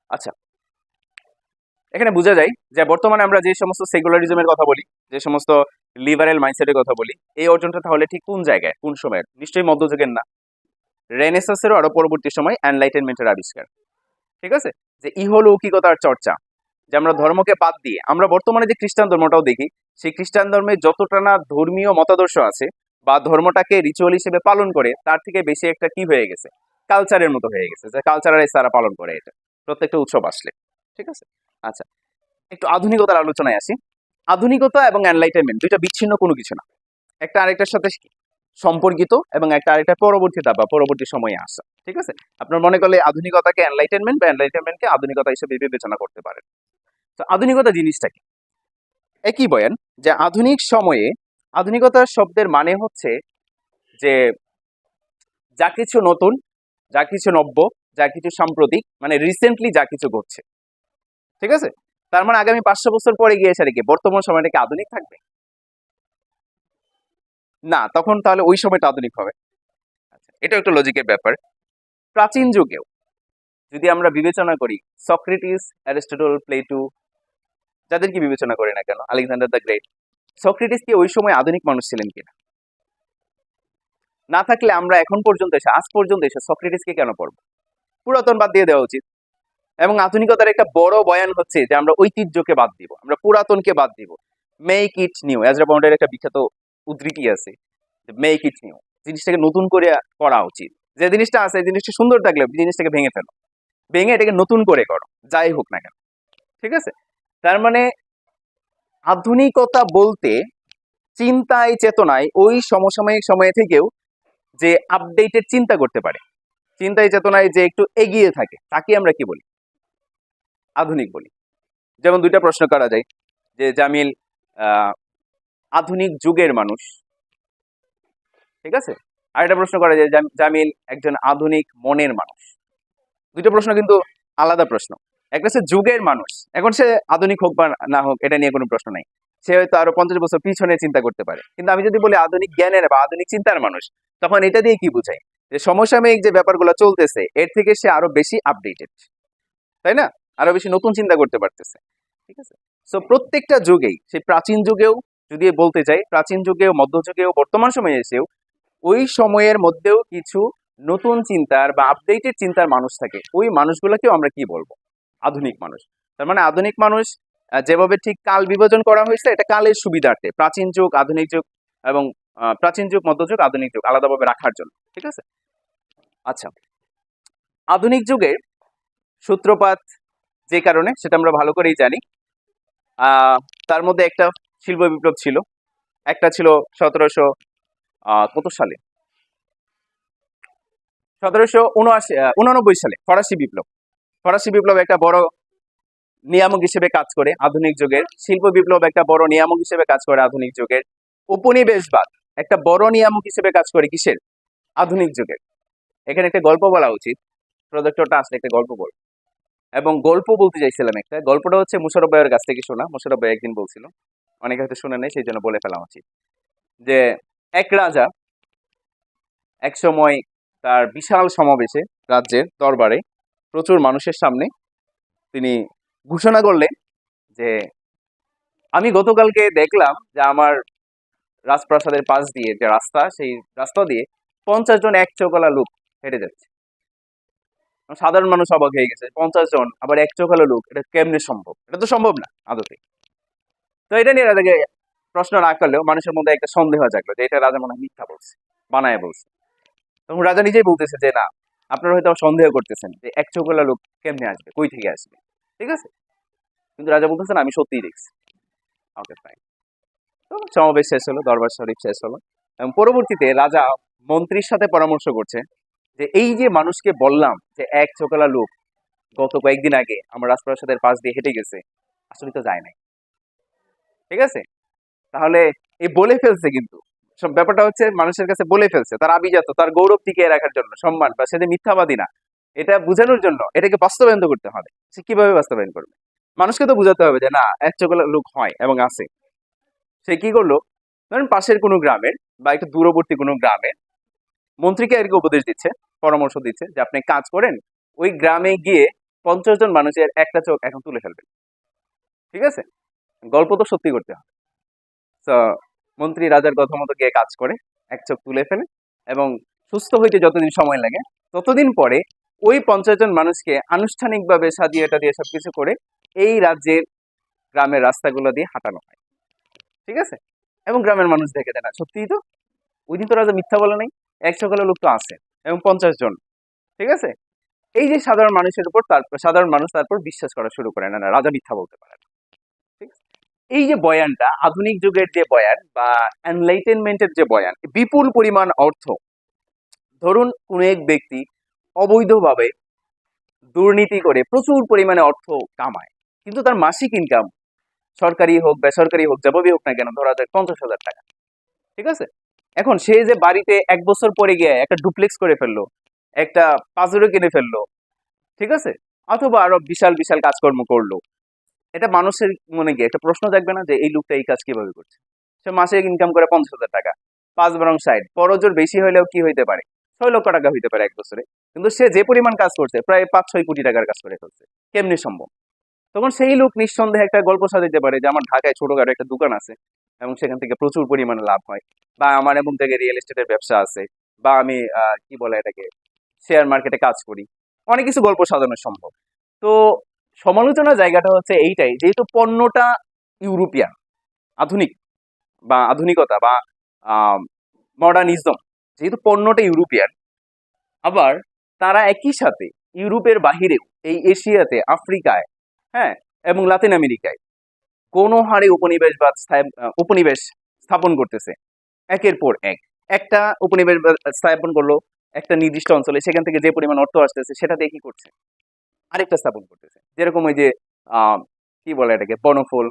আচ্ছা, এখানে বোঝা যায় যে বর্তমানে আমরা যে সমস্ত সেকুলারিজমের কথা বলি, যে সমস্ত লিবারেল মাইন্ডসেটের কথা বলি, এই অর্জনটা তাহলে ঠিক কোন জায়গায়, কোন সময়ের? নিশ্চয়ই মধ্যযুগের না, রেনেসাসেরও আরো পরবর্তী সময়, এনলাইটেনমেন্টের আবিষ্কার। ঠিক আছে, যে ইহলৌকিকতার চর্চা, যে আমরা ধর্মকে বাদ দিয়ে, আমরা বর্তমানে যে খ্রিস্টান ধর্মটাও দেখি, সেই খ্রিস্টান ধর্মে যতটা না ধর্মীয় মতাদর্শ আছে বা ধর্মটাকে রিচুয়াল হিসেবে পালন করে, তার থেকে বেশি একটা কি হয়ে গেছে, কালচারের মতো হয়ে গেছে, যে কালচারালাইজ তারা পালন করে এটা প্রত্যেকটা উৎসব আসলে। ঠিক আছে, আচ্ছা, একটু আধুনিকতার আলোচনায় আসি। আধুনিকতা এবং এনলাইটেনমেন্ট দুইটা বিচ্ছিন্ন কোনো কিছু না, একটা আরেকটার সাথে সম্পর্কিত, এবং একটা আরেকটা পরবর্তী ধাপ বা পরবর্তী সময়ে আসা। ঠিক আছে, আপনার মনে করলে আধুনিকতাকে এনলাইটেনমেন্ট বা এনলাইটেনমেন্টকে আধুনিকতা হিসেবে বিবেচনা করতে পারেন। তো আধুনিকতা জিনিসটা কি? একই বয়ান যে আধুনিক সময়ে, আধুনিকতার শব্দের মানে হচ্ছে যে যা কিছু নতুন, যা কিছু নব্য, যা কিছু সাম্প্রতিক, মানে রিসেন্টলি যা কিছু ঘটছে। ঠিক আছে, তার মানে আগামী 500 বছর পরে গিয়ে এসে কি বর্তমান সময়টাকে আধুনিক থাকবে? না, তখন তাহলে ওই সময়টা আধুনিক হবে। আচ্ছা, এটা একটা লজিকের ব্যাপার। প্রাচীন যুগেও যদি আমরা বিবেচনা করি, সক্রেটিস, অ্যারিস্টটল, প্লেটো, যাদেরকে বিবেচনা করি না কেন, আলেকজান্ডার দ্য গ্রেট, সক্রেটিস কি ওই সময় আধুনিক মানুষ ছিলেন কিনা? না থাকলে আমরা এখন পর্যন্ত এসে, আজ পর্যন্ত এসে সক্রেটিসকে কেন পড়বো? পুরাতন বাদ দিয়ে দেওয়া উচিত। এবং আধুনিকতার একটা বড় বয়ান হচ্ছে যে আমরা ঐতিহ্যকে বাদ দিব, আমরা পুরাতনকে বাদ দিব। মেক ইট নিউ, এজরা পন্ডের একটা বিখ্যাত উদ্ধৃতি আছে, মেক ইট নিউ, জিনিসটাকে নতুন করে করা উচিত। যে জিনিসটা আছে, এই জিনিসটা সুন্দর থাকলে জিনিসটাকে ভেঙে ফেলো, ভেঙে এটাকে নতুন করে করো, যাই হোক না কেন। ঠিক আছে, তার মানে আধুনিকতা বলতে চিন্তায় চেতনায় ওই সমসাময়িক সময়ে থেকেও যে আপডেটেড চিন্তা করতে পারে, চিন্তায় চেতনায় যে একটু এগিয়ে থাকে, তাকে আমরা কি বলি? আধুনিক বলি। যেমন দুইটা প্রশ্ন করা যায় যে জামিল আধুনিক যুগের মানুষ, ঠিক আছে, আর একটা প্রশ্ন করা যায় জামিল একজন আধুনিক মনের মানুষ। দুইটা প্রশ্ন কিন্তু আলাদা প্রশ্ন। একটা হচ্ছে যুগের মানুষ, এখন সে আধুনিক হোক বা না হোক এটা নিয়ে কোনো প্রশ্ন নাই, সে হয়তো আরো 50 বছর পিছনে চিন্তা করতে পারে। কিন্তু আমি যদি বলি আধুনিক জ্ঞানের বা আধুনিক চিন্তার মানুষ, তখন এটা দিয়ে কি বুঝাই? যে সমসাময়িক যে ব্যাপারগুলো চলতেছে এর থেকে সে আরো বেশি আপডেটেড, তাই না? আরো বেশি নতুন চিন্তা করতে পারতেছে। ঠিক আছে, সো প্রত্যেকটা যুগেই, সেই প্রাচীন যুগেও যদি বলতে চাই, প্রাচীন যুগেও, মধ্যযুগেও, বর্তমান সময়ে এসেও ওই সময়ের মধ্যেও কিছু নতুন চিন্তার বা আপডেটেড চিন্তার মানুষ থাকে, ওই মানুষগুলোকেও আমরা কি বলবো? আধুনিক মানুষ। তার মানে আধুনিক মানুষ যেভাবে ঠিক কাল বিভাজন করা হয়েছে, এটা কালের সুবিধার্থে, প্রাচীন যুগ, আধুনিক যুগ এবং প্রাচীন যুগ, মধ্যযুগ, আধুনিক যুগ আলাদাভাবে রাখার জন্য। ঠিক আছে, আচ্ছা, আধুনিক যুগের সূত্রপাত যে কারণে সেটা আমরা ভালো করেই জানি। তার মধ্যে একটা শিল্প বিপ্লব ছিল, একটা ছিল 1700 কত সালে, 1789 সালে ফরাসি বিপ্লব। ফরাসি বিপ্লব একটা বড় নিয়ামক হিসেবে কাজ করে আধুনিক যুগের, শিল্প বিপ্লব একটা বড় নিয়ামক হিসেবে কাজ করে আধুনিক যুগের, উপনিবেশবাদ একটা বড় নিয়ামক হিসেবে কাজ করে কিসের? আধুনিক যুগের। এখানে একটা গল্প বলা উচিত, প্রজেক্টরটা আসলে একটা গল্প বল, এবং গল্প বলতে চাইছিলাম একটা, গল্পটা হচ্ছে মুশারফ ভাইয়ের কাছ থেকে শোনা। মুশারফ ভাই একদিন বলছিল, অনেকে হয়তো শুনে নেই, সেই জন্য বলে ফেলা উচিত, যে এক রাজা এক সময় তার বিশাল সমাবেশে, রাজ্যের দরবারে প্রচুর মানুষের সামনে তিনি ঘোষণা করলেন যে আমি গতকালকে দেখলাম যে আমার রাজপ্রাসাদের পাশ দিয়ে যে রাস্তা, সেই রাস্তা দিয়ে 50 জন এক চোখলা লোক হেঁটে যাচ্ছে। সাধারণ মানুষ অবাক হয়ে গেছে, 50 জন আবার এক চোখলা লোক, এটা কেমনে সম্ভব? এটা তো সম্ভব না আদতে। তো এটা নিয়ে রাজাকে প্রশ্ন না করলেও মানুষের মধ্যে একটা সন্দেহ জাগলো যে এটা রাজা মনে হয় মিথ্যা বলছে, বানায় বলছে। তখন রাজা নিজেই বলতেছে যে না, আপনারা হয়তো সন্দেহ করতেছেন যে এক চোখওয়ালা লোক কেমনে আসবে, কই থেকে আসবে, ঠিক আছে? কিন্তু রাজা বলতেছেন আমি সত্যিই দেখছি। Okay fine. তো সমাবেশ শেষ হলো, দরবার শরীফ শেষ হলো, এবং পরবর্তীতে রাজা মন্ত্রীর সাথে পরামর্শ করছে যে এই যে মানুষকে বললাম যে এক চোখওয়ালা লোক গত কয়েকদিন আগে আমার রাজপ্রাসাদের পাশ দিয়ে হেঁটে গেছে, আসলে তো যায় নাই, ঠিক আছে? তাহলে এই বলে ফেলছে, কিন্তু সব ব্যাপারটা হচ্ছে মানুষের কাছে বলে ফেলছে তার আভিজাত্য, তার গৌরব টিকিয়ে রাখার জন্য, সম্মান, বা সে যে মিথ্যাবাদী না এটা বোঝানোর জন্য এটাকে বাস্তবায়ন তো করতে হবে। সে কিভাবে বাস্তবায়ন করবে? মানুষকে তো বোঝাতে হবে যে না, এক চোখওয়ালা লোক হয় এবং আছে। সে কি করলো, ধরেন পাশের কোনো গ্রামের বা একটু দূরবর্তী কোনো গ্রামে মন্ত্রীকে আর কি উপদেশ দিচ্ছে, পরামর্শ দিচ্ছে যে আপনি কাজ করেন, ওই গ্রামে গিয়ে 50 জন মানুষের একটা চোখ এখন তুলে ফেলবেন, ঠিক আছে? গল্প তো সত্যি করতে হবে। তো মন্ত্রী রাজার কথা মতো গিয়ে কাজ করে, এক চোখ তুলে ফেলে, এবং সুস্থ হইতে যতদিন সময় লাগে ততদিন পরে ওই 50 জন মানুষকে আনুষ্ঠানিকভাবে সাজিয়ে টাজিয়ে সবকিছু করে এই রাজ্যের গ্রামের রাস্তাগুলো দিয়ে হাঁটানো হয়, ঠিক আছে? এবং গ্রামের মানুষ দেখে দেয় না সত্যিই তো ওই দিন তো রাজা মিথ্যা বলে নাই, 100 লোক তো আছে এবং 50 জন, ঠিক আছে? এই যে সাধারণ মানুষের উপর তারপর সাধারণ মানুষ তারপর বিশ্বাস করা শুরু করে, না না রাজা মিথ্যা বলতে পারে না, ঠিক আছে? এই যে বয়ানটা, আধুনিক যুগের যে বয়ান বা এনলাইটেনমেন্টের যে বয়ান, বিপুল পরিমাণ অর্থ, ধরুন কোন এক ব্যক্তি অবৈধভাবে দুর্নীতি করে প্রচুর পরিমাণে অর্থ কামায়, কিন্তু তার মাসিক ইনকাম সরকারি হোক বেসরকারি হোক যেভাবেই হোক না কেন ধরা যায় 50,000 টাকা, ঠিক আছে? এখন সে যে বাড়িতে 1 বছর পরে গিয়ে একটা ডুপ্লেক্স করে ফেললো, একটা পাজরো কিনে ফেললো, ঠিক আছে, অথবা আরো বিশাল বিশাল কাজকর্ম করলো, এটা মানুষের মনে গিয়ে একটা প্রশ্ন জাগবে না যে এই লোকটা এই কাজ কিভাবে করছে? সে মাসে ইনকাম করে 50,000 টাকা, 5 বরং 60, বড়জোর বেশি হইলেও কি হইতে পারে, 6 লক্ষ টাকা হইতে পারে 1 বছরে, কিন্তু সে যে পরিমাণ কাজ করছে প্রায় 5-6 কোটি টাকার কাজ করে ফেলছে, কেমনি সম্ভব? তখন সেই লোক নিঃসন্দেহে একটা গল্প সাজাতে পারে যে আমার ঢাকায় ছোটখাটো একটা দোকান আছে এবং সেখান থেকে প্রচুর পরিমাণে লাভ হয়, বা আমার এমন জায়গায় রিয়েল এস্টেটের ব্যবসা আছে, বা আমি কি বলে এটাকে শেয়ার মার্কেটে কাজ করি, অনেক কিছু গল্প সাজানো সম্ভব। তো সমালোচনার জায়গাটা হচ্ছে এইটাই, যেহেতু পণ্যটা ইউরোপিয়ান, আধুনিক বা আধুনিকতা বা মডার্নিজম, যেহেতু পণ্যটা ইউরোপিয়ান, আবার তারা একই সাথে ইউরোপের বাহিরেও এই এশিয়াতে, আফ্রিকায়, হ্যাঁ, এবং লাতিন আমেরিকায় কোন হারে উপনিবেশ বা উপনিবেশ স্থাপন করতেছে একের পর এক। একটা উপনিবেশ স্থাপন করলো একটা নির্দিষ্ট অঞ্চলে, সেখান থেকে যে পরিমাণ অর্থ আসতেছে সেটা দিয়ে কি করছে, আরেকটা স্থাপন করতেছে। যেরকম ওই যে আহ কি বলে এটাকে বনফুল,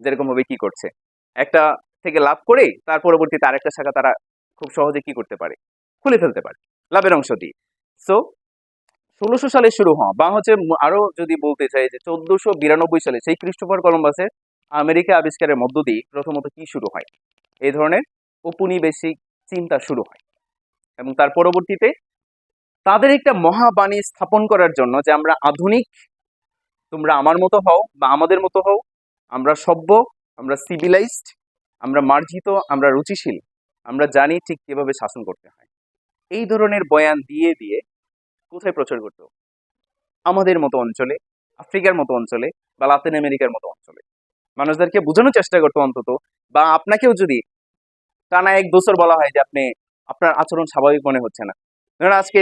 যেরকম ভাবে কি করছে, একটা থেকে লাভ করে তার পরবর্তীতে আরেকটা শাখা তারা খুব সহজে কি করতে পারে, খুলে ফেলতে পারে লাভের অংশ দিয়ে। সো 1600 সালে শুরু হওয়া, বা হচ্ছে আরো যদি বলতে চাই যে 1492 সালে সেই ক্রিস্টোফার কলম্বাসের আমেরিকা আবিষ্কারের মধ্য দিয়ে প্রথমত কি শুরু হয়, এই ধরনের উপনিবেশিক চিন্তা শুরু হয়, এবং তার পরবর্তীতে তাদের একটা মহাবাণী স্থাপন করার জন্য যে আমরা আধুনিক, তোমরা আমার মতো হও বা আমাদের মতো হও, আমরা সভ্য, আমরা সিভিলাইজড, আমরা মার্জিত, আমরা রুচিশীল, আমরা জানি ঠিক কিভাবে শাসন করতে হয়, এই ধরনের বয়ান দিয়ে দিয়ে কোথায় প্রচার করতো, আমাদের মতো অঞ্চলে, আফ্রিকার মতো অঞ্চলে, বা লাতিন আমেরিকার মতো অঞ্চলে মানুষদেরকে বোঝানোর চেষ্টা করতো অন্তত। বা আপনাকেও যদি টানা 1 বছর বলা হয় যে আপনি আপনার আচরণ স্বাভাবিক মনে হচ্ছে না, ধরেন আজকে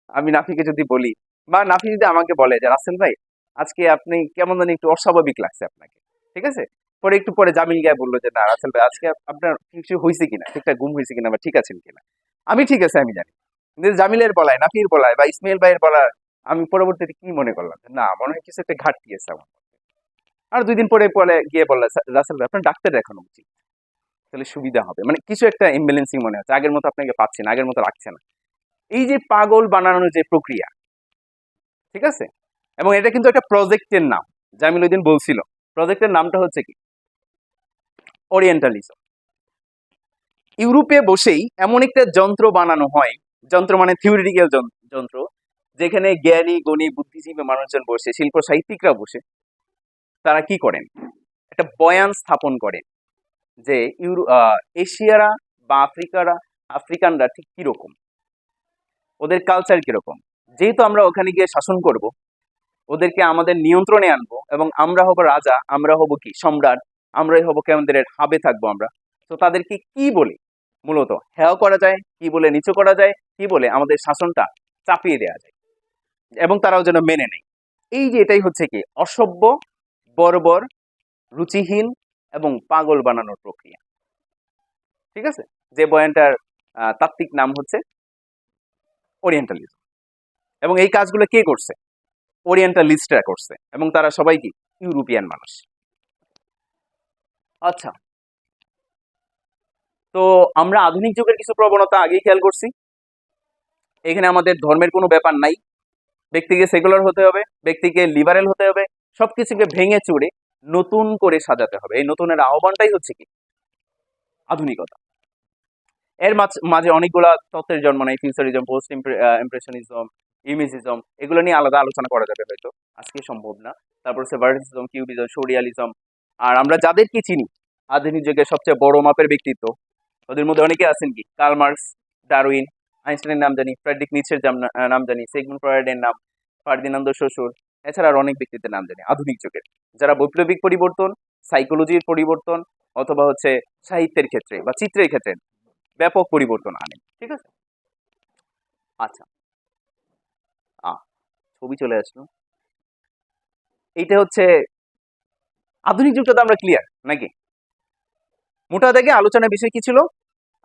আমি নাফিকে যদি বলি, বা নাফি যদি আমাকে বলে যে রাসেল ভাই আজকে আপনি কেমন জানি একটু অস্বাভাবিক লাগছে আপনাকে, ঠিক আছে? পরে একটু পরে জামিল গায়ে বললো যে না রাসেল ভাই আজকে আপনার কিছু হয়েছে কিনা, ঠিকঠাক ঘুম হয়েছে কিনা, বা ঠিক আছেন কিনা, আমি ঠিক আছে আমি জানি। কিন্তু জামিলের বলায়, নাফির বলায়, বা ইসমাইল ভাইয়ের বলার আমি পরবর্তীতে কি মনে করলাম, না মনে হয় কিছু একটা ঘাটতি আছে আমার মধ্যে। আর 2 দিন পরে পরে গিয়ে বললো রাসেল ভাই আপনার ডাক্তার দেখানো উচিত, তাহলে সুবিধা হবে, মানে কিছু একটা ইমব্যালেন্সিং মনে হচ্ছে, আগের মতো আপনাকে পাচ্ছে না, আগের মতো লাগছে না। এই যে পাগল বানানোর যে প্রক্রিয়া, ঠিক আছে? এবং এটা কিন্তু একটা প্রজেক্টের নাম, জামিল ওই দিন বলছিল প্রজেক্টের নামটা হচ্ছে কি, ওরিয়েন্টালিজম। ইউরোপে বসেই এমন একটা যন্ত্র বানানো হয়, যন্ত্র মানে থিওরিটিক্যাল যন্ত্র, যেখানে জ্ঞানী গুণী বুদ্ধিজীবী মানুষজন বসে, শিল্প সাহিত্যিকরা বসে, তারা কি করেন, একটা বয়ান স্থাপন করেন যে এশিয়ারা বা আফ্রিকানরা ঠিক কিরকম, ওদের কালচার কিরকম, যেহেতু আমরা ওখানে গিয়ে শাসন করব, ওদেরকে আমাদের নিয়ন্ত্রণে আনবো, এবং আমরা হব রাজা, আমরা হব কি সম্রাট, আমরাই হব কেন্দ্রের হাবে থাকবো আমরা। তো তাদেরকে কি বলে মূলত হেয় করা যায়, কি বলে নিচু করা যায়, কি বলে আমাদের শাসনটা চাপিয়ে দেওয়া যায় এবং তারাও যেন মেনে নেয়। এই যে এটাই হচ্ছে কি অসভ্য, বর্বর, রুচিহীন এবং পাগল বানানোর প্রক্রিয়া। ঠিক আছে, যে বয়ানটার তাত্ত্বিক নাম হচ্ছে ওরিয়েন্টালিজম। এবং এই কাজগুলো কে করছে? ওরিয়েন্টালিস্টরা করছে, এবং তারা সবাই কি ইউরোপিয়ান মানুষ। আচ্ছা, তো আমরা আধুনিক যুগের কিছু প্রবণতা আগেই খেয়াল করছি। এখানে আমাদের ধর্মের কোনো ব্যাপার নাই, ব্যক্তিকে সেকুলার হতে হবে, ব্যক্তিকে লিবারেল হতে হবে, সবকিছুকে ভেঙে চুরে নতুন করে সাজাতে হবে। এই নতুনের আহ্বানটাই হচ্ছে কি আধুনিকতা। এর মাঝে অনেকগুলা তত্ত্বের জন্ম নেয়, ফিউচারিজম, পোস্ট ইমপ্রেশনিজম, ইমেজিজম, এগুলো নিয়ে আলাদা আলোচনা করা যাবে, হয়তো আজকে সম্ভব না। তারপর হচ্ছে ভার্টিসিজম, কিউবিজম, সোরিয়ালিজম। আর আমরা যাদেরকে চিনি আধুনিক যুগের সবচেয়ে বড় মাপের ব্যক্তিত্ব, ওদের মধ্যে অনেকে আছেন কি কার্ল মার্কস, ডারউইন, আইনস্টাইনের নাম জানি, ফ্রেডরিক নিটশের নাম জানি, সিগমুন্ড ফ্রয়েডের নাম, ফার্দিনান্দ শ্বশুর, এছাড়া আর অনেক ব্যক্তিত্বের নাম জানি আধুনিক যুগের, যারা বৈপ্লবিক পরিবর্তন, সাইকোলজির পরিবর্তন, অথবা হচ্ছে সাহিত্যের ক্ষেত্রে বা চিত্রের ক্ষেত্রে ব্যাপক পরিবর্তন আনে। ঠিক আছে, আচ্ছা, ছবি চলে আসলো। এইটা হচ্ছে আধুনিক যুগটা, তো আমরা ক্লিয়ার নাকি? মোটা দাগে আলোচনার বিষয় কি ছিল?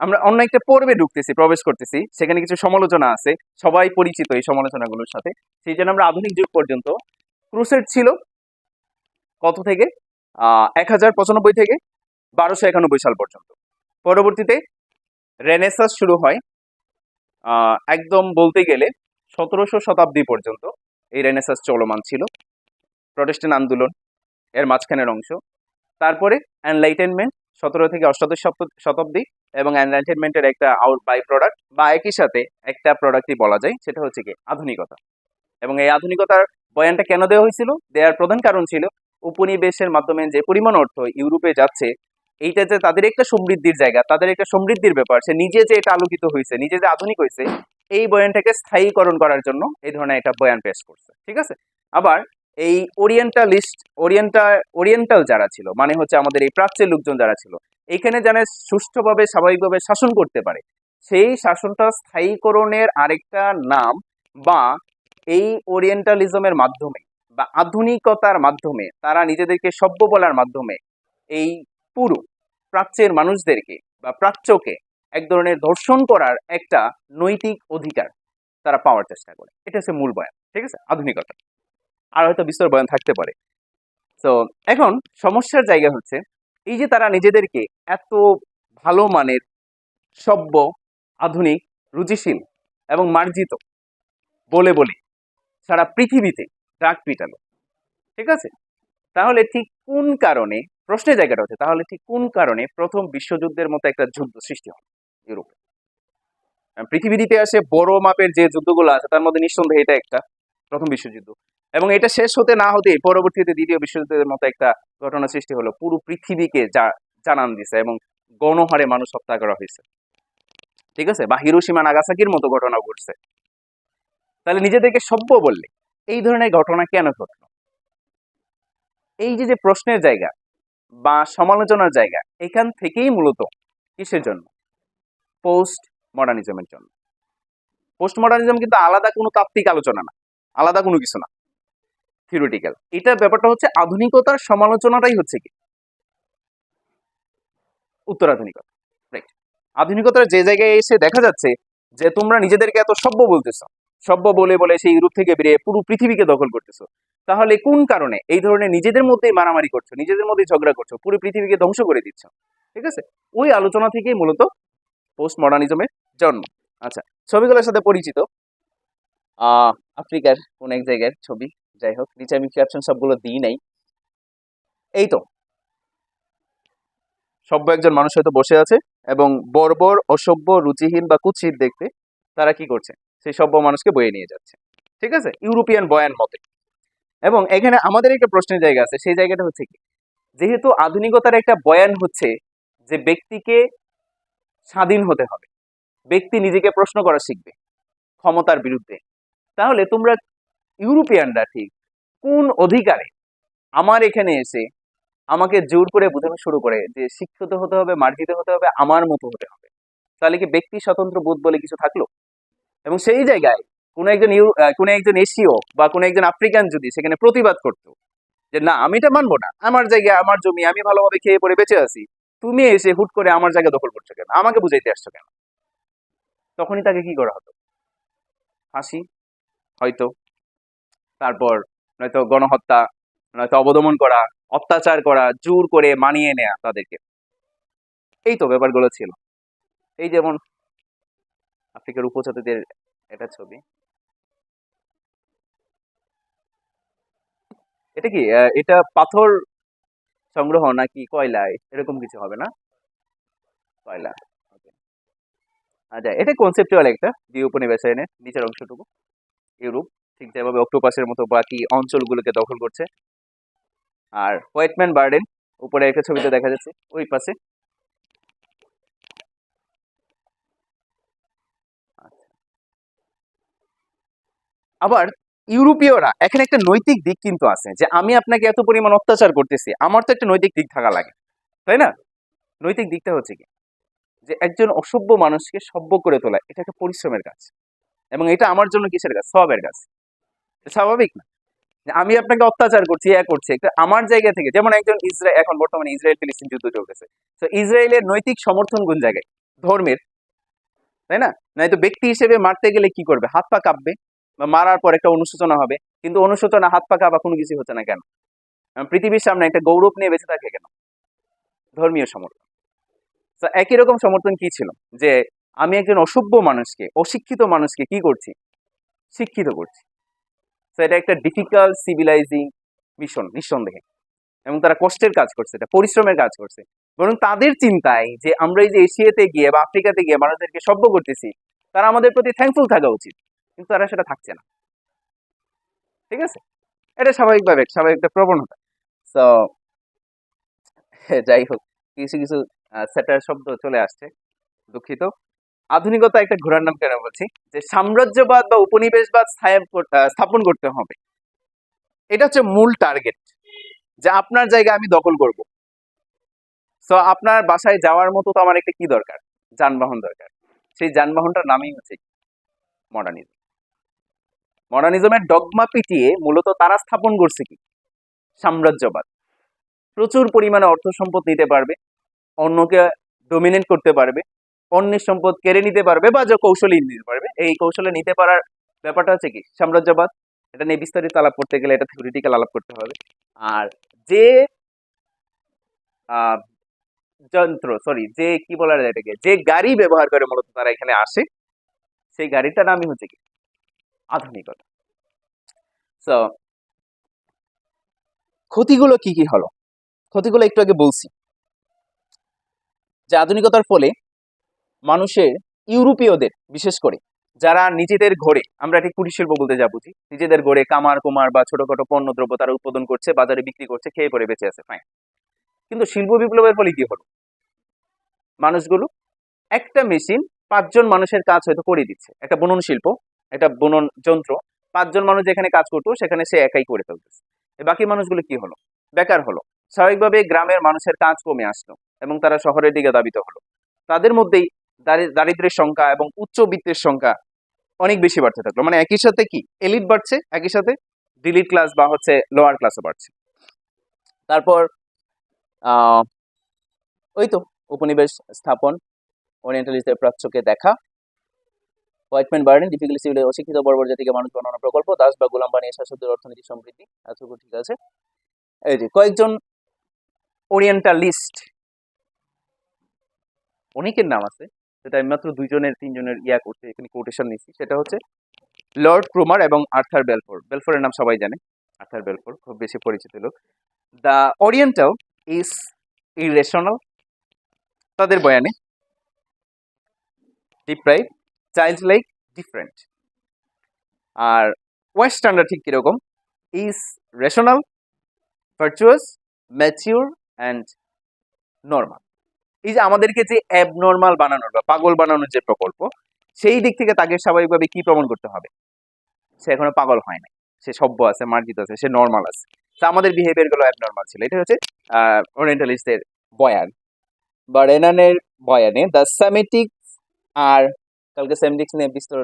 আমরা অন্য একটা পর্বে ঢুকতেছি, প্রবেশ করতেছি, সেখানে কিছু সমালোচনা আছে, সবাই পরিচিত এই সমালোচনাগুলোর সাথে। সেই জন্য আমরা আধুনিক যুগ পর্যন্ত ক্রুসেড ছিল কত থেকে 1095 থেকে 1291 সাল পর্যন্ত। পরবর্তীতে রেনেসাস শুরু হয়, একদম বলতে গেলে 1700 শতাব্দী পর্যন্ত এই রেনেসাস চলমান ছিল, প্রটেস্ট্যান্ট আন্দোলন এর মাঝখানের অংশ। তারপরে এনলাইটেনমেন্ট 17 থেকে 18 শতাব্দী, এবং এনলাইটেনমেন্টের একটা আউট বাই প্রোডাক্ট বা একই সাথে একটা প্রোডাক্টই বলা যায়, সেটা হচ্ছে কি আধুনিকতা। এবং এই আধুনিকতার বয়ানটা কেন দেওয়া হয়েছিল? দেওয়ার প্রধান কারণ ছিল উপনিবেশের মাধ্যমে যে পরিমাণ অর্থ ইউরোপে যাচ্ছে, এইটা যে তাদের একটা সমৃদ্ধির জায়গা, তাদের একটা সমৃদ্ধির ব্যাপার, সে নিজে যে এটা আলোকিত হয়েছে, নিজে যে আধুনিক হয়েছে, এই বয়ানটাকে স্থায়ীকরণ করার জন্য এই ধরনের একটা বয়ান পেশ করছে। ঠিক আছে, আবার এই ওরিয়েন্টাল যারা ছিল, মানে হচ্ছে আমাদের এই প্রাচ্যের লোকজন যারা ছিল, এখানে যেন সুষ্ঠুভাবে স্বাভাবিকভাবে শাসন করতে পারে, সেই শাসনটা স্থায়ীকরণের আরেকটা নাম, বা এই ওরিয়েন্টালিজমের মাধ্যমে বা আধুনিকতার মাধ্যমে তারা নিজেদেরকে সভ্য বলার মাধ্যমে এই পুরো প্রাচ্যের মানুষদেরকে বা প্রাচ্যকে এক ধরনের ধর্ষণ করার একটা নৈতিক অধিকার তারা পাওয়ার চেষ্টা করে। এটা হচ্ছে মূল বয়ান। ঠিক আছে, আধুনিকতা। আর হয়তো বিস্তর বয়ান থাকতে পারে। তো এখন সমস্যার জায়গা হচ্ছে এই যে তারা নিজেদেরকে এত ভালো মানের, সভ্য, আধুনিক, রুচিশীল এবং মার্জিত বলে বলে সারা পৃথিবীতে ডাক পিটালো। ঠিক আছে, তাহলে ঠিক কোন কারণে, প্রশ্নের জায়গাটা হচ্ছে তাহলে ঠিক কোন কারণে প্রথম বিশ্বযুদ্ধের মতো একটা যুদ্ধ সৃষ্টি হয় ইউরোপে? পৃথিবীর ইতিহাসে বড় মাপের যে যুদ্ধগুলো আছে তার মধ্যে নিঃসন্দেহে এটা একটা প্রথম বিশ্বযুদ্ধ, এবং এটা শেষ হতে না হতে পরবর্তীতে দ্বিতীয় বিশ্বযুদ্ধের মতো একটা ঘটনা সৃষ্টি হলো, পুরো পৃথিবীকে জানান দিছে এবং গণহারে মানুষ হত্যা করা হয়েছে। ঠিক আছে, বা হিরোশিমা নাগাসাকির মতো ঘটনা ঘটছে। তাহলে নিজেদেরকে সভ্য বললে এই ধরনের ঘটনা কেন ঘটলো? এই যে প্রশ্নের জায়গা বা সমালোচনার জায়গা, এখান থেকেই মূলত কিসের জন্য? পোস্ট মডার্নিজমের জন্য। পোস্ট মডার্নিজম কিন্তু আলাদা কোনো তাত্ত্বিক আলোচনা না, আলাদা কোনো কিছু না, থিওরিটিক্যাল। এটা ব্যাপারটা হচ্ছে আধুনিকতার সমালোচনাটাই হচ্ছে কি উত্তরাধুনিকতা। রাইট, আধুনিকতার যে জায়গায় এসে দেখা যাচ্ছে যে তোমরা নিজেদেরকে এত সভ্য বলতেছো, সভ্য বলে বলে সেই ইউরোপ থেকে বেরিয়ে পুরো পৃথিবীকে দখল করতেছো, তাহলে কোন কারণে এই ধরনের নিজেদের মধ্যেই মারামারি করছো, নিজেদের মধ্যেই ঝগড়া করছো, পুরো পৃথিবীকে ধ্বংস করে দিচ্ছ? ঠিক আছে, ওই আলোচনা থেকেই মূলত পোস্ট মডার্নিজমের জন্ম। আচ্ছা, ছবিগুলোর সাথে পরিচিত, আফ্রিকার কোন এক জায়গার ছবি, যাই হোক, নিচে আমি ক্যাপশন সবগুলো দিই নাই। এই তো সভ্য একজন মানুষ হয়তো বসে আছে, এবং বর্বর, অসভ্য, রুচিহীন বা কুৎসিত দেখতে তারা কি করছে, সেই সভ্য মানুষকে বয়ে নিয়ে যাচ্ছে। ঠিক আছে, ইউরোপিয়ান বয়ান মতে। এবং এখানে আমাদের একটা প্রশ্নের জায়গা আছে, সেই জায়গাটা হচ্ছে কি, যেহেতু আধুনিকতার একটা বয়ান হচ্ছে যে ব্যক্তিকে স্বাধীন হতে হবে, ব্যক্তি নিজেকে প্রশ্ন করা শিখবে ক্ষমতার বিরুদ্ধে, তাহলে তোমরা ইউরোপিয়ানরা ঠিক কোন অধিকারে আমার এখানে এসে আমাকে জোর করে বোঝানো শুরু করে যে শিক্ষিত হতে হবে, মার্জিত হতে হবে, আমার মতো হতে হবে। তাহলে কি ব্যক্তি স্বতন্ত্র বোধ বলে কিছু থাকলো? এবং সেই জায়গায় কোনো একজন এশীয় বা কোনো একজন আফ্রিকান যদি সেখানে প্রতিবাদ করতো যে না আমি এটা মানবো না, আমার জায়গায় আমার জমি, আমি ভালোভাবে খেয়ে পরে বেঁচে আছি, তুমি এসে হুট করে আমার জায়গা দখল করছো কেন, আমাকে বুঝাইতে আসছো কেন, তখনই তাকে কি করা হতো? ফাঁসি হয়তো, তারপর নয়তো গণহত্যা, নয়তো অবদমন করা, অত্যাচার করা, জোর করে মানিয়ে নেয়া তাদেরকে। এই তো ব্যাপারগুলো ছিল। এই যেমন আফ্রিকার উপজাতিদের এটা ছবি, এটা কি এটা পাথর সংগ্রহ নাকি কয়লা, এরকম কিছু হবে না? কয়লা। Okay. আচ্ছা, এটা কনসেপচুয়াল একটা দ্বীপ উপনিবেশনের নিচের অংশটুকু ইউরোপ ঠিক যেভাবে অক্টোপাসের মতো বাকি অঞ্চলগুলোকে দখল করছে। আর হোয়াইটম্যান বার্ডেন উপরে একটা ছবিতে দেখা যাচ্ছে ওই পাশে। আবার ইউরোপীয়রা এখানে একটা নৈতিক দিক কিন্তু আছে যে আমি আপনাকে এত পরিমাণ অত্যাচার করতেছি, আমার তো একটা নৈতিক দিক থাকা লাগে, তাই না? নৈতিক দিকটা হচ্ছে কি, যে একজন অসভ্য মানুষকে সভ্য করে তোলা এটা একটা পরিশ্রমের কাজ, এবং এটা আমার জন্য কিসের কাজ? সবের কাজ। স্বাভাবিক না যে আমি আপনাকে অত্যাচার করছি, করছি একটা আমার জায়গা থেকে। যেমন একজন ইসরায়েল, এখন বর্তমানে ইসরায়েল ফিলিস্তিন যুদ্ধ চলতেছে, তো ইসরায়েলের নৈতিক সমর্থন কোন জায়গায়? ধর্মের, তাই না? নাই তো ব্যক্তি হিসেবে মারতে গেলে কি করবে? হাত পা কাঁপবে, বা মারার পর একটা অনুশোচনা হবে, কিন্তু অনুশোচনা, হাত পা কাঁপা কোনো কিছু হচ্ছে না কেন? পৃথিবীর সামনে একটা গৌরব নিয়ে বেঁচে থাকে কেন? ধর্মীয় সমর্থন। তো একই রকম সমর্থন কি ছিল, যে আমি একজন অসভ্য মানুষকে, অশিক্ষিত মানুষকে কি করছি? শিক্ষিত করছি। তো এটা একটা ডিফিকাল্ট সিভিলাইজিং মিশন নিঃসন্দেহে, এবং তারা কষ্টের কাজ করছে, এটা পরিশ্রমের কাজ করছে। বরং তাদের চিন্তায় যে আমরা এই যে এশিয়াতে গিয়ে বা আফ্রিকাতে গিয়ে মানুষদেরকে সভ্য করতেছি, তারা আমাদের প্রতি থ্যাঙ্কফুল থাকা উচিত, কিন্তু তারা সেটা থাকছে না। ঠিক আছে, এটা স্বাভাবিকভাবে স্বাভাবিক একটা প্রবণতা। তো যাই হোক, কিছু কিছু সেটার শব্দ চলে আসছে, দুঃখিত। আধুনিকতা একটা ঘোড়ার নাম কেন বলছি, যে সাম্রাজ্যবাদ বা উপনিবেশবাদ স্থাপন করতে হবে, এটা হচ্ছে মূল টার্গেট, যে আপনার জায়গা আমি দখল করব। তো আপনার বাসায় যাওয়ার মতো তো আমার একটা কি দরকার? যানবাহন দরকার। সেই যানবাহনটার নামই হচ্ছে মডার্নিজম। মডার্নিজমের ডগমা পিটিয়ে মূলত তারা স্থাপন করছে কি? সাম্রাজ্যবাদ। প্রচুর পরিমাণে অর্থ সম্পদ নিতে পারবে, অন্যকে ডোমিনেট করতে পারবে, অন্যের সম্পদ কেড়ে নিতে পারবে, বা যে কৌশলে নিতে পারবে, এই কৌশলে নিতে পারার ব্যাপারটা হচ্ছে কি? সাম্রাজ্যবাদ। এটা নিয়ে বিস্তারিত আলাপ করতে গেলে এটা থিওরিটিক্যাল আলাপ করতে হবে। আর যে আহ, যে কি বলা যায় এটাকে, যে গাড়ি ব্যবহার করে মূলত তারা এখানে আসে, সেই গাড়িটার নামই হচ্ছে কি? আধুনিকতা। তো ক্ষতিগুলো কি কি হলো? ক্ষতিগুলো একটু আগে বলছি, যে আধুনিকতার ফলে মানুষের, ইউরোপীয়দের বিশেষ করে, যারা নিজেদের ঘরে, আমরা ঠিক কুটির শিল্প বলতে যা বুঝি, নিজেদের ঘরে কামার কুমার বা ছোটখাটো পণ্য দ্রব্য তারা উৎপাদন করছে, বাজারে বিক্রি করছে, খেয়ে পরে বেঁচে আছে, ফাইন। কিন্তু শিল্প বিপ্লবের ফলে কি হলো? মানুষগুলো, একটা মেশিন 5 জন মানুষের কাজ হয়তো করে দিচ্ছে, একটা বুনন শিল্প, একটা বুনন যন্ত্র, 5 জন মানুষ যেখানে কাজ করতো সেখানে সে একাই করে ফেলতেছে। বাকি মানুষগুলো কি হলো? বেকার হলো। স্বাভাবিকভাবে গ্রামের মানুষের কাজ কমে আসলো, এবং তারা শহরের দিকে ধাবিত হলো। তাদের মধ্যেই দারিদ্রের সংখ্যা এবং উচ্চবিত্তের সংখ্যা অনেক বেশি বাড়তে থাকলো। মানে একই সাথে কি এলিট বাড়ছে, একই সাথে ডিলিট ক্লাস বা হচ্ছে লোয়ার ক্লাসও বাড়ছে। তারপর আহ ওই তো উপনিবেশ স্থাপন, ওরিয়েন্টালিস্টদের প্রাচ্যকে দেখা, হোয়াইটম্যান বার্ডেন ডিফিকাল্ট সিভিল অশিক্ষিত বর্বর জাতিকে মানুষ বানানো প্রকল্প, দাস বা গোলাম বানিয়ে শাসকদের অর্থনৈতিক সমৃদ্ধি, এতটুকু ঠিক আছে। এই যে কয়েকজন ওরিয়েন্টালিস্ট, অনেকের নাম আছে, সেটা আমি মাত্র 2-3 জনের করতে এখানে কোটেশন নিচ্ছি। সেটা হচ্ছে লর্ড ক্রোমার এবং আর্থার বেলফোর। বেলফোরের নাম সবাই জানে, আর্থার বেলফোর খুব বেশি পরিচিত লোক। দ্য ওরিয়েন্টাল ইজ ইরেশনাল, তাদের বয়ানে, ডিপ্রাইভ, চাইল্ড লাইক, ডিফারেন্ট। আর ওয়েস্টার্নরা ঠিক কিরকম? Is rational, virtuous, mature and normal. এই যে আমাদেরকে যে অ্যাবনর্মাল বানানোর বা পাগল বানানোর যে প্রকল্প, সেই দিক থেকে তাকে স্বাভাবিকভাবে কি প্রমাণ করতে হবে? সে এখনো পাগল হয় না, সে সভ্য আছে, মার্জিত আছে, সে নর্মাল আছে। তো আমাদের বিহেভিয়ার গুলো অ্যাবনর্মাল ছিল। এটা হচ্ছে ওরিয়েন্টালিস্টদের বয়ান বা রেনানের বয়ানে দ্য সেমিটিক্স আর, কালকে সেমিটিক্স নিয়ে বিস্তর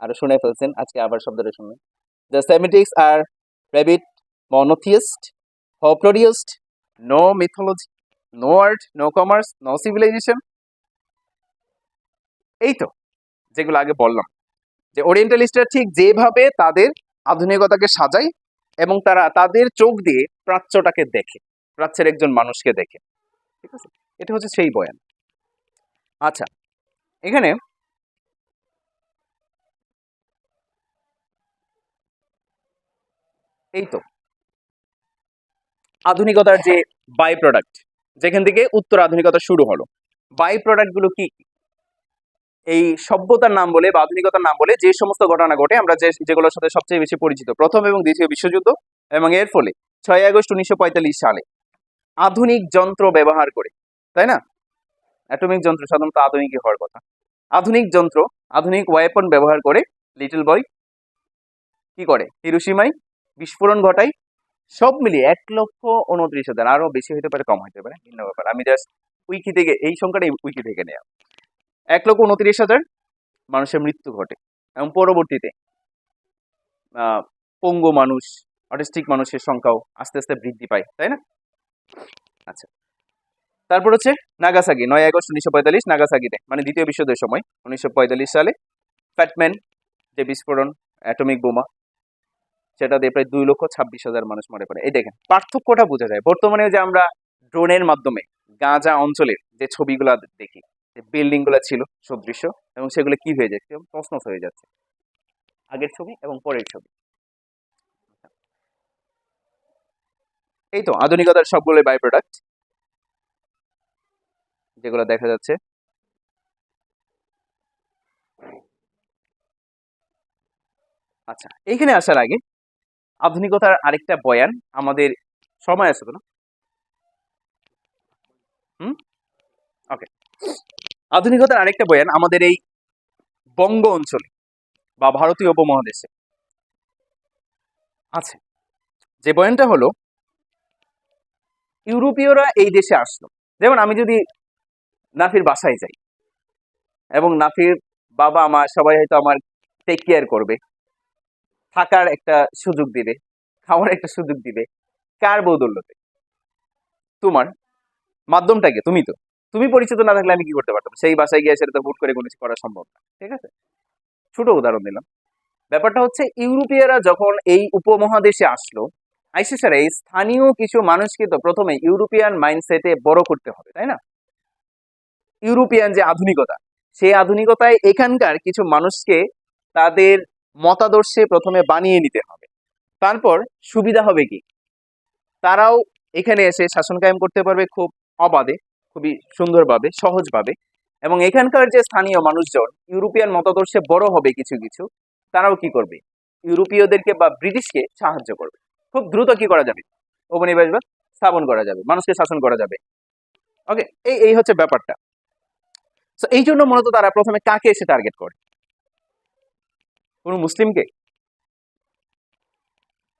আরো শুনে ফেলছেন, আজকে আবার শব্দটা শুনবেন। The Semitics are rabid monotheist, হোপ্লোরিস্ট, no mythology, no art, no commerce, no civilisation. এই তো যেগুলো আগে বললাম, যে ওরিয়েন্টালিস্টরা ঠিক যেভাবে তাদের আধুনিকতাকে সাজায় এবং তারা তাদের চোখ দিয়ে প্রাচ্যটাকে দেখে, প্রাচ্যের একজন মানুষকে দেখে। ঠিক আছে, এটা হচ্ছে সেই বয়ান। আচ্ছা, এখানে এই তো আধুনিকতার যে বাই প্রোডাক্ট, যেখান থেকে উত্তর আধুনিকতা শুরু হলো, বাই প্রোডাক্ট গুলো কি কি? এই সভ্যতার নাম বলে বা আধুনিকতার নাম বলে যে সমস্ত ঘটনা ঘটে, আমরা যেগুলোর সাথে সবচেয়ে বেশি পরিচিত, প্রথম এবং দ্বিতীয় বিশ্বযুদ্ধ, এবং এর ফলে 6 আগস্ট 1945 সালে আধুনিক যন্ত্র ব্যবহার করে, তাই না? অ্যাটমিক যন্ত্র সাধারণত আধুনিকই হওয়ার কথা। আধুনিক যন্ত্র, আধুনিক ওয়েপন ব্যবহার করে লিটল বয় কি করে, হিরোশিমায় বিস্ফোরণ ঘটায়। সব মিলিয়ে 1,29,000, আরো বেশি হতে পারে, কম হতে পারে, ভিন্ন ব্যাপার। আমি জাস্ট উইকি থেকে এই সংখ্যাটা উইকি থেকে নেওয়া। 1,29,000 মানুষের মৃত্যু ঘটে এবং পরবর্তীতে পঙ্গু মানুষ, অটিস্টিক মানুষের সংখ্যাও আস্তে আস্তে বৃদ্ধি পায়, তাই না? আচ্ছা, তারপর হচ্ছে নাগাসাকি, 9 আগস্ট 1945 নাগাসাকিতে, মানে দ্বিতীয় বিশ্বযুদ্ধের সময় 1945 সালে ফ্যাটম্যান যে বিস্ফোরণ, অ্যাটমিক বোমা, সেটা দিয়ে প্রায় 2,26,000 মানুষ মরে পড়ে। এই দেখেন পার্থক্যটা বোঝা যায়। বর্তমানে যে আমরা ড্রোনের মাধ্যমে গাজা অঞ্চলের যে ছবিগুলো দেখি, যে বিল্ডিং গুলা ছিল সদৃশ্য, এবং সেগুলো কি হয়ে যাচ্ছে, তছনছ হয়ে যাচ্ছে, আগের ছবি এবং পরের ছবি। এই তো আধুনিকতার সবগুলো বাই প্রোডাক্ট যেগুলো দেখা যাচ্ছে। আচ্ছা, এইখানে আসার আগে আধুনিকতার আরেকটা বয়ান আমাদের সময় আছে তো না? ওকে, আধুনিকতার আরেকটা বয়ান আমাদের এই বঙ্গ অঞ্চলে বা ভারতীয় উপমহাদেশে আছে। যে বয়ানটা হলো, ইউরোপীয়রা এই দেশে আসলো। যেমন আমি যদি নাফির বাসায় যাই এবং নাফির বাবা মা সবাই হয়তো আমার টেক কেয়ার করবে, থাকার একটা সুযোগ দিবে, খাওয়ার একটা সুযোগ দিবে, কার বৌদৌলতে? তোমার। মাধ্যমটাকে তুমি তো, তুমি পরিচিত না থাকলে আমি কি করতে পারতাম? সেই বাসায় গিয়ে সেটা তো হুট করে কোনো কিছু করা সম্ভব না। ঠিক আছে, ছোট উদাহরণ দিলাম। ব্যাপারটা হচ্ছে ইউরোপীয়রা যখন এই উপমহাদেশে আসলো, আইসে স্যার এই স্থানীয় কিছু মানুষকে তো প্রথমে ইউরোপিয়ান মাইন্ডসেটে বড় করতে হবে, তাই না? ইউরোপিয়ান যে আধুনিকতা, সেই আধুনিকতায় এখানকার কিছু মানুষকে তাদের মতাদর্শে প্রথমে বানিয়ে নিতে হবে। তারপর সুবিধা হবে কি, তারাও এখানে এসে শাসন কায়েম করতে পারবে খুব অবাধে, খুবই সুন্দরভাবে, সহজভাবে। এবং এখানকার যে স্থানীয় মানুষজন ইউরোপিয়ান মতাদর্শে বড় হবে কিছু কিছু, তারাও কি করবে, ইউরোপীয়দেরকে বা ব্রিটিশকে সাহায্য করবে। খুব দ্রুত কি করা যাবে, উপনিবেশবাদ স্থাপন করা যাবে, মানুষকে শাসন করা যাবে। ওকে, এই এই হচ্ছে ব্যাপারটা। তো এই জন্য মূলত তারা প্রথমে কাকে এসে টার্গেট করে? কোন মুসলিমকে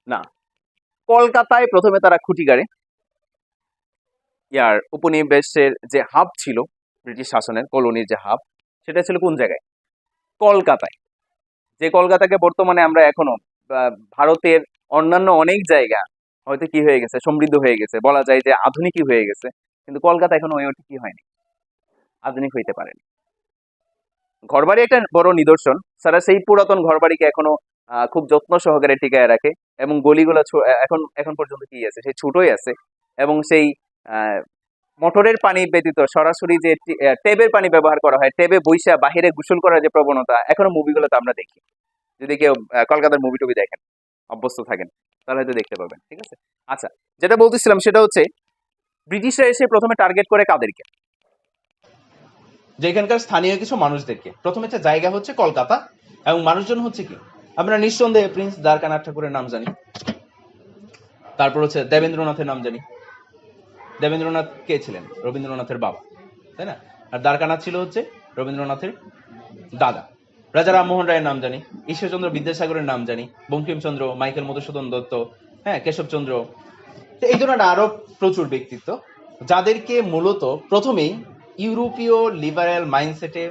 না, কলকাতায় প্রথমে তারা খুঁটি গাড়ে। ইয়ার উপনিবেশের যে হাব ছিল, ব্রিটিশ শাসনের কলোনির যে হাব, সেটা ছিল কোন জায়গায়? কলকাতায়। যে কলকাতাকে বর্তমানে আমরা এখনো ভারতের অন্যান্য অনেক জায়গা হয়তো কি হয়ে গেছে, সমৃদ্ধ হয়ে গেছে, বলা যায় যে আধুনিকই হয়ে গেছে, কিন্তু কলকাতা এখনো ওই কি হয়নি, আধুনিক হইতে পারেনি। ঘরবাড়ি একটা বড় নিদর্শন, তারা সেই পুরাতন ঘরবাড়িকে এখনো খুব যত্ন সহকারে টিকায় রাখে, এবং গলিগুলা এখন এখন পর্যন্ত কি আছে, সেই ছোটই আছে। এবং সেই মোটরের পানি ব্যতীত সরাসরি যে টেবের পানি ব্যবহার করা হয়, টেবে বইসা বাহিরে গোসল করার যে প্রবণতা এখনো মুভিগুলোতে আমরা দেখি। যদি কেউ কলকাতার মুভি টুভি দেখেন, অভ্যস্ত থাকেন, তাহলে হয়তো দেখতে পাবেন। ঠিক আছে, আচ্ছা, যেটা বলতেছিলাম সেটা হচ্ছে ব্রিটিশরা এসে প্রথমে টার্গেট করে কাদেরকে? যেখানকার স্থানীয় কিছু মানুষদেরকে। প্রথমে যে জায়গা হচ্ছে কলকাতা, এবং মানুষজন হচ্ছে কি, আমরা নিঃসন্দেহে প্রিন্স দ্বারকানাথ ঠাকুরের নাম জানি, তারপর হচ্ছে দেবেন্দ্রনাথের নাম জানি। দেবেন্দ্রনাথ কে ছিলেন? রবীন্দ্রনাথের বাবা, তাই না? আর দ্বারকানাথ ছিল হচ্ছে রবীন্দ্রনাথের দাদা। রাজা রামমোহন রায়ের নাম জানি, ঈশ্বরচন্দ্র বিদ্যাসাগরের নাম জানি, বঙ্কিমচন্দ্র, মাইকেল মধুসূদন দত্ত, হ্যাঁ, কেশবচন্দ্র, তো এই ধরনের আরো প্রচুর ব্যক্তিত্ব, যাদেরকে মূলত প্রথমেই ইউরোপীয় লিবারেল মাইন্ডসেটে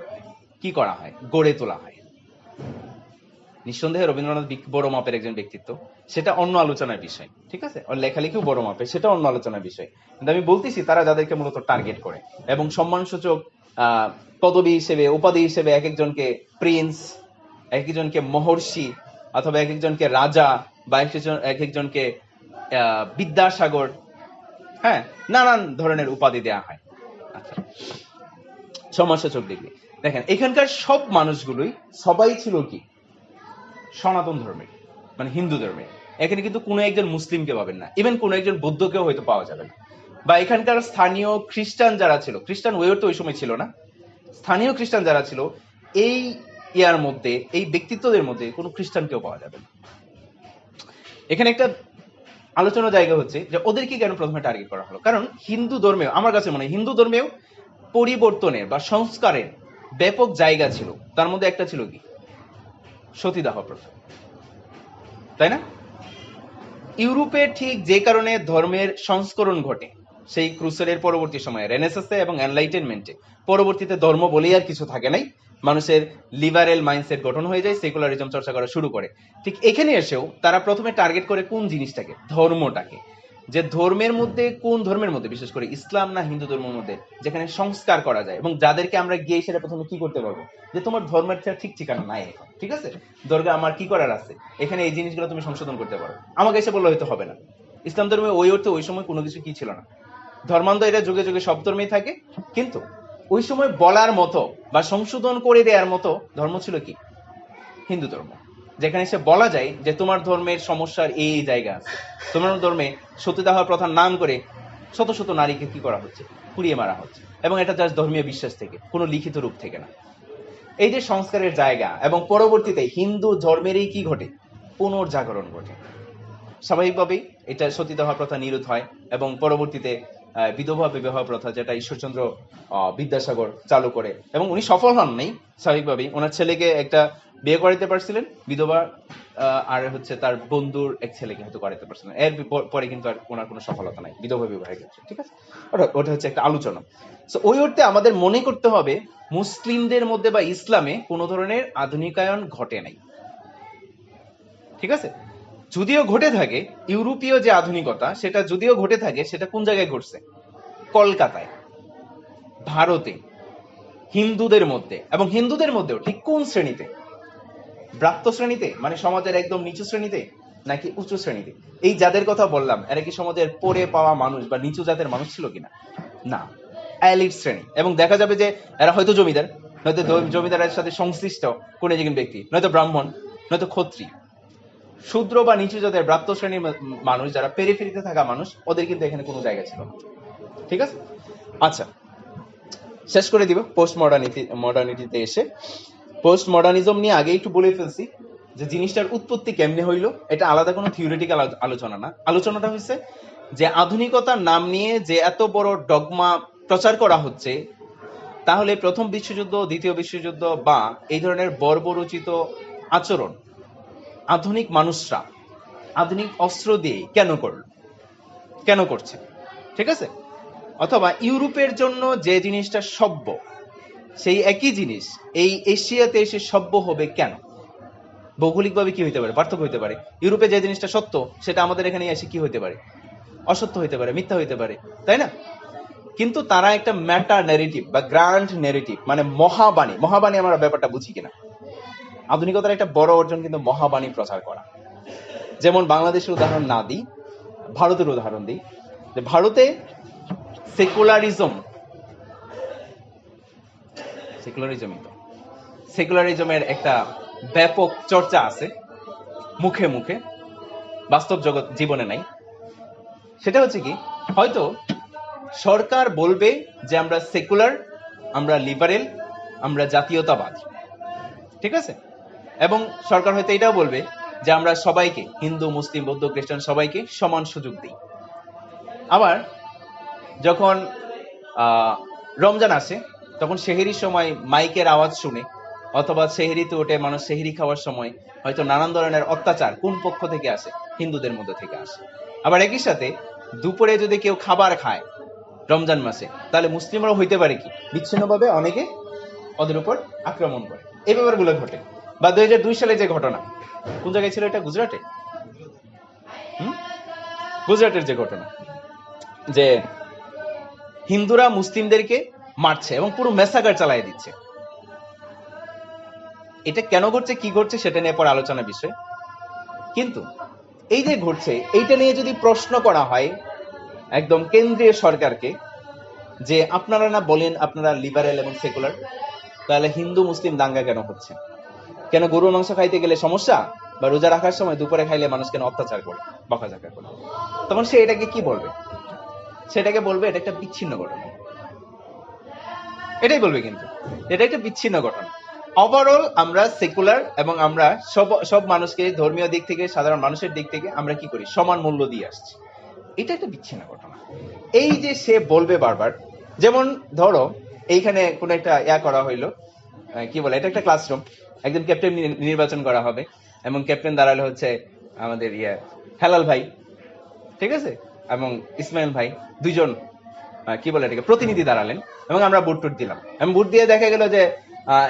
কি করা হয়, গড়ে তোলা হয়। নিঃসন্দেহে রবীন্দ্রনাথ বড় মাপের একজন ব্যক্তিত্ব, সেটা অন্য আলোচনার বিষয়, ঠিক আছে, ওর লেখালেখিও বড় মাপের, সেটা অন্য আলোচনার বিষয়। কিন্তু আমি বলতেছি তারা যাদেরকে মূলত টার্গেট করে এবং সম্মানসূচক পদবি হিসেবে, উপাধি হিসেবে এক একজনকে প্রিন্স, এক একজনকে মহর্ষি, অথবা এক একজনকে রাজা, বা এক একজনকে বিদ্যাসাগর, হ্যাঁ, নানান ধরনের উপাধি দেয়া হয়। আচ্ছা, সমাজসূচক ডিগ্রি। দেখেন এখানকার সব মানুষগুলোই সবাই ছিল কি সনাতন ধর্মের, মানে হিন্দু ধর্মের। এখানে কিন্তু কোনো একজন মুসলিমকে পাবেন না, ইভেন কোনো একজন বৌদ্ধকেও হয়তো পাওয়া যাবে না। বা এখানকার স্থানীয় খ্রিস্টান যারা ছিল, খ্রিস্টান ওয়েও তো ওই সময় ছিল না, স্থানীয় খ্রিস্টান যারা ছিল, এই ইয়ার মধ্যে, এই ব্যক্তিত্বদের মধ্যে কোনো খ্রিস্টানকেও পাওয়া যাবে না। এখানে একটা আলোচনার জায়গা হচ্ছে যে ওদেরকে কেন প্রথমে টার্গেট করা হলো। কারণ হিন্দু ধর্মেও, আমার কাছে মনে হয় হিন্দু ধর্মেও পরিবর্তনের বা সংস্কারের ব্যাপক জায়গা ছিল। তার মধ্যে একটা ছিল কি সতীদাহ প্রথা, তাই না? ইউরোপে ঠিক যে কারণে ধর্মের সংস্করণ ঘটে সেই ক্রুসেডের পরবর্তী সময়ে, রেনেসাসে এবং এনলাইটেনমেন্টে, পরবর্তীতে ধর্ম বলেই আর কিছু থাকে নাই, মানুষের লিবারেল মাইন্ডসেট গঠন হয়ে যায়, সেকুলারিজম চর্চা করা শুরু করে। ঠিক এখানে এসেও তারা প্রথমে টার্গেট করে কোন জিনিসটাকে, ধর্মটাকে, যে ধর্মের মধ্যে, কোন ধর্মের মধ্যে, বিশেষ করে ইসলাম না হিন্দু ধর্মের মধ্যে যেখানে সংস্কার করা যায়, এবং যাদেরকে আমরা গিয়ে সেটা প্রথমে কি করতে পারবো, যে তোমার ধর্মের ঠিক ঠিকানা নাই এখন, ঠিক আছে, দরকার আমার কি করার আছে, এখানে এই জিনিসগুলো তুমি সংশোধন করতে পারো, আমাকে এসে বললে হয়তো হবে না। ইসলাম ধর্মে ওই অর্থে ওই সময় কোনো কিছু কি ছিল না, ধর্মান্ধ এটা যুগে যুগে সব ধর্মেই থাকে, কিন্তু ওই সময় বলার মতো বা সংশোধন করে দেওয়ার মতো ধর্ম ছিল কি হিন্দু ধর্ম, যেখানে সে বলা যায় যে তোমার ধর্মের সমস্যার এই জায়গা আছে, তোমার ধর্মে সতীদাহ প্রথার নাম করে শত শত নারীকে কি করা হচ্ছে, পুড়িয়ে মারা হচ্ছে, এবং এটা জাস্ট ধর্মীয় বিশ্বাস থেকে, কোনো লিখিত রূপ থেকে না। এই যে সংস্কারের জায়গা, এবং পরবর্তীতে হিন্দু ধর্মেরই কি ঘটে, পুনর্জাগরণ ঘটে। স্বাভাবিকভাবেই এটা সতীদাহ প্রথা নিরোধ হয়, এবং পরবর্তীতে বিধবা বিবাহ প্রথা, যেটা ঈশ্বরচন্দ্র বিদ্যাসাগর চালু করে, এবং উনি সফল হন নাই, স্বাভাবিকভাবেই ওনার ছেলেকে একটা বিয়ে করাইতে পারছিলেন, বিধবা, আর হচ্ছে তার বন্ধুর এক ছেলেকে হয়তো করাইতে পারছিলেন, এর পরে কিন্তু আর ওনার কোনো সফলতা নাই বিধবা বিবাহের ক্ষেত্রে, ঠিক আছে, ওটা হচ্ছে একটা আলোচনা। তো ওই অর্থে আমাদের মনে করতে হবে মুসলিমদের মধ্যে বা ইসলামে কোনো ধরনের আধুনিকায়ন ঘটে নাই, ঠিক আছে। যদিও ঘটে থাকে ইউরোপীয় যে আধুনিকতা, সেটা যদিও ঘটে থাকে, সেটা কোন জায়গায় ঘটছে, কলকাতায়, ভারতে, হিন্দুদের মধ্যে, এবং হিন্দুদের মধ্যেও ঠিক কোন শ্রেণীতে, ব্রাত্য শ্রেণীতে, মানে সমাজের একদম নিচু শ্রেণীতে, নাকি উঁচু শ্রেণীতে? এই যাদের কথা বললাম এরা কি সমাজের পরে পাওয়া মানুষ বা নিচু জাতের মানুষ ছিল কিনা? না, এলিট শ্রেণী। এবং দেখা যাবে যে এরা হয়তো জমিদার, নয়তো জমিদারের সাথে সংশ্লিষ্ট কোন একজন ব্যক্তি, নয়তো ব্রাহ্মণ, নয়তো ক্ষত্রিয়। শূদ্র বা নিচু জাতের ব্রাত্য শ্রেণীর মানুষ, যারা পেরিফেরিতে থাকা মানুষ, ওদের কিন্তু এখানে কোনো জায়গা ছিল না, ঠিক আছে। আচ্ছা, শেষ করে দিব পোস্ট মডার্নিটিতে এসে। পোস্ট মডার্নিজম নিয়ে আগে একটু বলে ফেলছি যে জিনিসটার উৎপত্তি কেমনে হইল, এটা আলাদা কোনো থিওরিটিক্যাল আলোচনা না। আলোচনাটা হচ্ছে যে আধুনিকতার নাম নিয়ে যে এত বড় ডগমা প্রচার করা হচ্ছে, তাহলে প্রথম বিশ্বযুদ্ধ, দ্বিতীয় বিশ্বযুদ্ধ বা এই ধরনের বর্বরচিত আচরণ আধুনিক মানুষরা আধুনিক অস্ত্র দিয়ে কেন করল, কেন করছে, ঠিক আছে। অথবা ইউরোপের জন্য যে জিনিসটা সভ্য, সেই একই জিনিস এই এশিয়াতে এসে সভ্য হবে কেন? ভৌগোলিকভাবে কি হইতে পারে, পার্থক্য হইতে পারে। ইউরোপে যে জিনিসটা সত্য, সেটা আমাদের এখানে এসে কি হইতে পারে, অসত্য হইতে পারে, মিথ্যা হইতে পারে, তাই না? কিন্তু তারা একটা ম্যাটা ন্যারেটিভ বা গ্র্যান্ড ন্যারেটিভ, মানে মহাবাণী, মহাবাণী আমরা ব্যাপারটা বুঝি কিনা, আধুনিকতার একটা বড় অর্জন কিন্তু মহাবাণী প্রচার করা। যেমন বাংলাদেশের উদাহরণ না দিই, ভারতের উদাহরণ দিই, যে ভারতে সেকুলারিজমের একটা ব্যাপক চর্চা আছে, মুখে মুখে, বাস্তব জগৎ জীবনে নাই। সেটা হচ্ছে কি, হয়তো সরকার বলবে যে আমরা সেকুলার, আমরা লিবারেল, আমরা জাতীয়তাবাদী, ঠিক আছে, এবং সরকার হয়তো এটাও বলবে যে আমরা সবাইকে, হিন্দু মুসলিম বৌদ্ধ খ্রিস্টান সবাইকে সমান সুযোগ দিই। আবার যখন রমজান আসে, তখন সেহেরির সময় মাইকের আওয়াজ শুনে অথবা সেহরিতে উঠে মানুষ সেহরি খাওয়ার সময় হয়তো নানান ধরনের অত্যাচার কোন পক্ষ থেকে আসে, হিন্দুদের মধ্যে থেকে আসে। আবার একই সাথে দুপুরে যদি কেউ খাবার খায় রমজান মাসে, তাহলে মুসলিমরাও হইতে পারে কি বিচ্ছিন্নভাবে অনেকে ওদের উপর আক্রমণ করে, এই ব্যাপারগুলো ঘটে। বা 2002 সালে যে ঘটনা, কোন জায়গায় ছিল এটা, গুজরাটে, গুজরাটের যে ঘটনা, যে হিন্দুরা মুসলিমদেরকে মারছে এবং পুরো মেসাকার চালিয়ে দিচ্ছে। এটা কেন ঘটছে, কি ঘটছে, সেটা নিয়ে পরে আলোচনা বিষয়। কিন্তু এই যে ঘটছে, এইটা নিয়ে যদি প্রশ্ন করা হয় একদম কেন্দ্রীয় সরকারকে, যে আপনারা না বলেন আপনারা লিবারেল এবং সেকুলার, তাহলে হিন্দু মুসলিম দাঙ্গা কেন হচ্ছে? কেন গরুর মাংস খাইতে গেলে সমস্যা, বা রোজা রাখার সময় দুপুরে খাইলে মানুষ কেন অত্যাচার করে, বকাঝকা করে? তখন সে এটাকে কি বলবে? সেটাকে বলবে এটা একটা বিচ্ছিন্ন ঘটনা, এটাই বলবে। কিন্তু এটা একটা বিচ্ছিন্ন ঘটনা। ওভারঅল আমরা সেকুলার এবং আমরা সব মানুষকে ধর্মীয় দিক থেকে, সাধারণ মানুষের দিক থেকে আমরা কি করি, সমান মূল্য দিয়ে আসছি। এটা একটা বিচ্ছিন্ন ঘটনা। এই যে সে বলবে বারবার, যেমন ধরো এইখানে কোন একটা করা হইলো, কি বলে, এটা একটা ক্লাসরুম, একজন ক্যাপ্টেন নির্বাচন করা হবে এবং ক্যাপ্টেন দাঁড়ালে হচ্ছে আমাদের হেলাল ভাই, ঠিক আছে, এবং ইসমাইল ভাই, দুইজন কি বলে এটাকে প্রতিনিধি দাঁড়ালেন, এবং আমরা ভোট টুট দিলাম। এবং ভোট দিয়ে দেখা গেল যে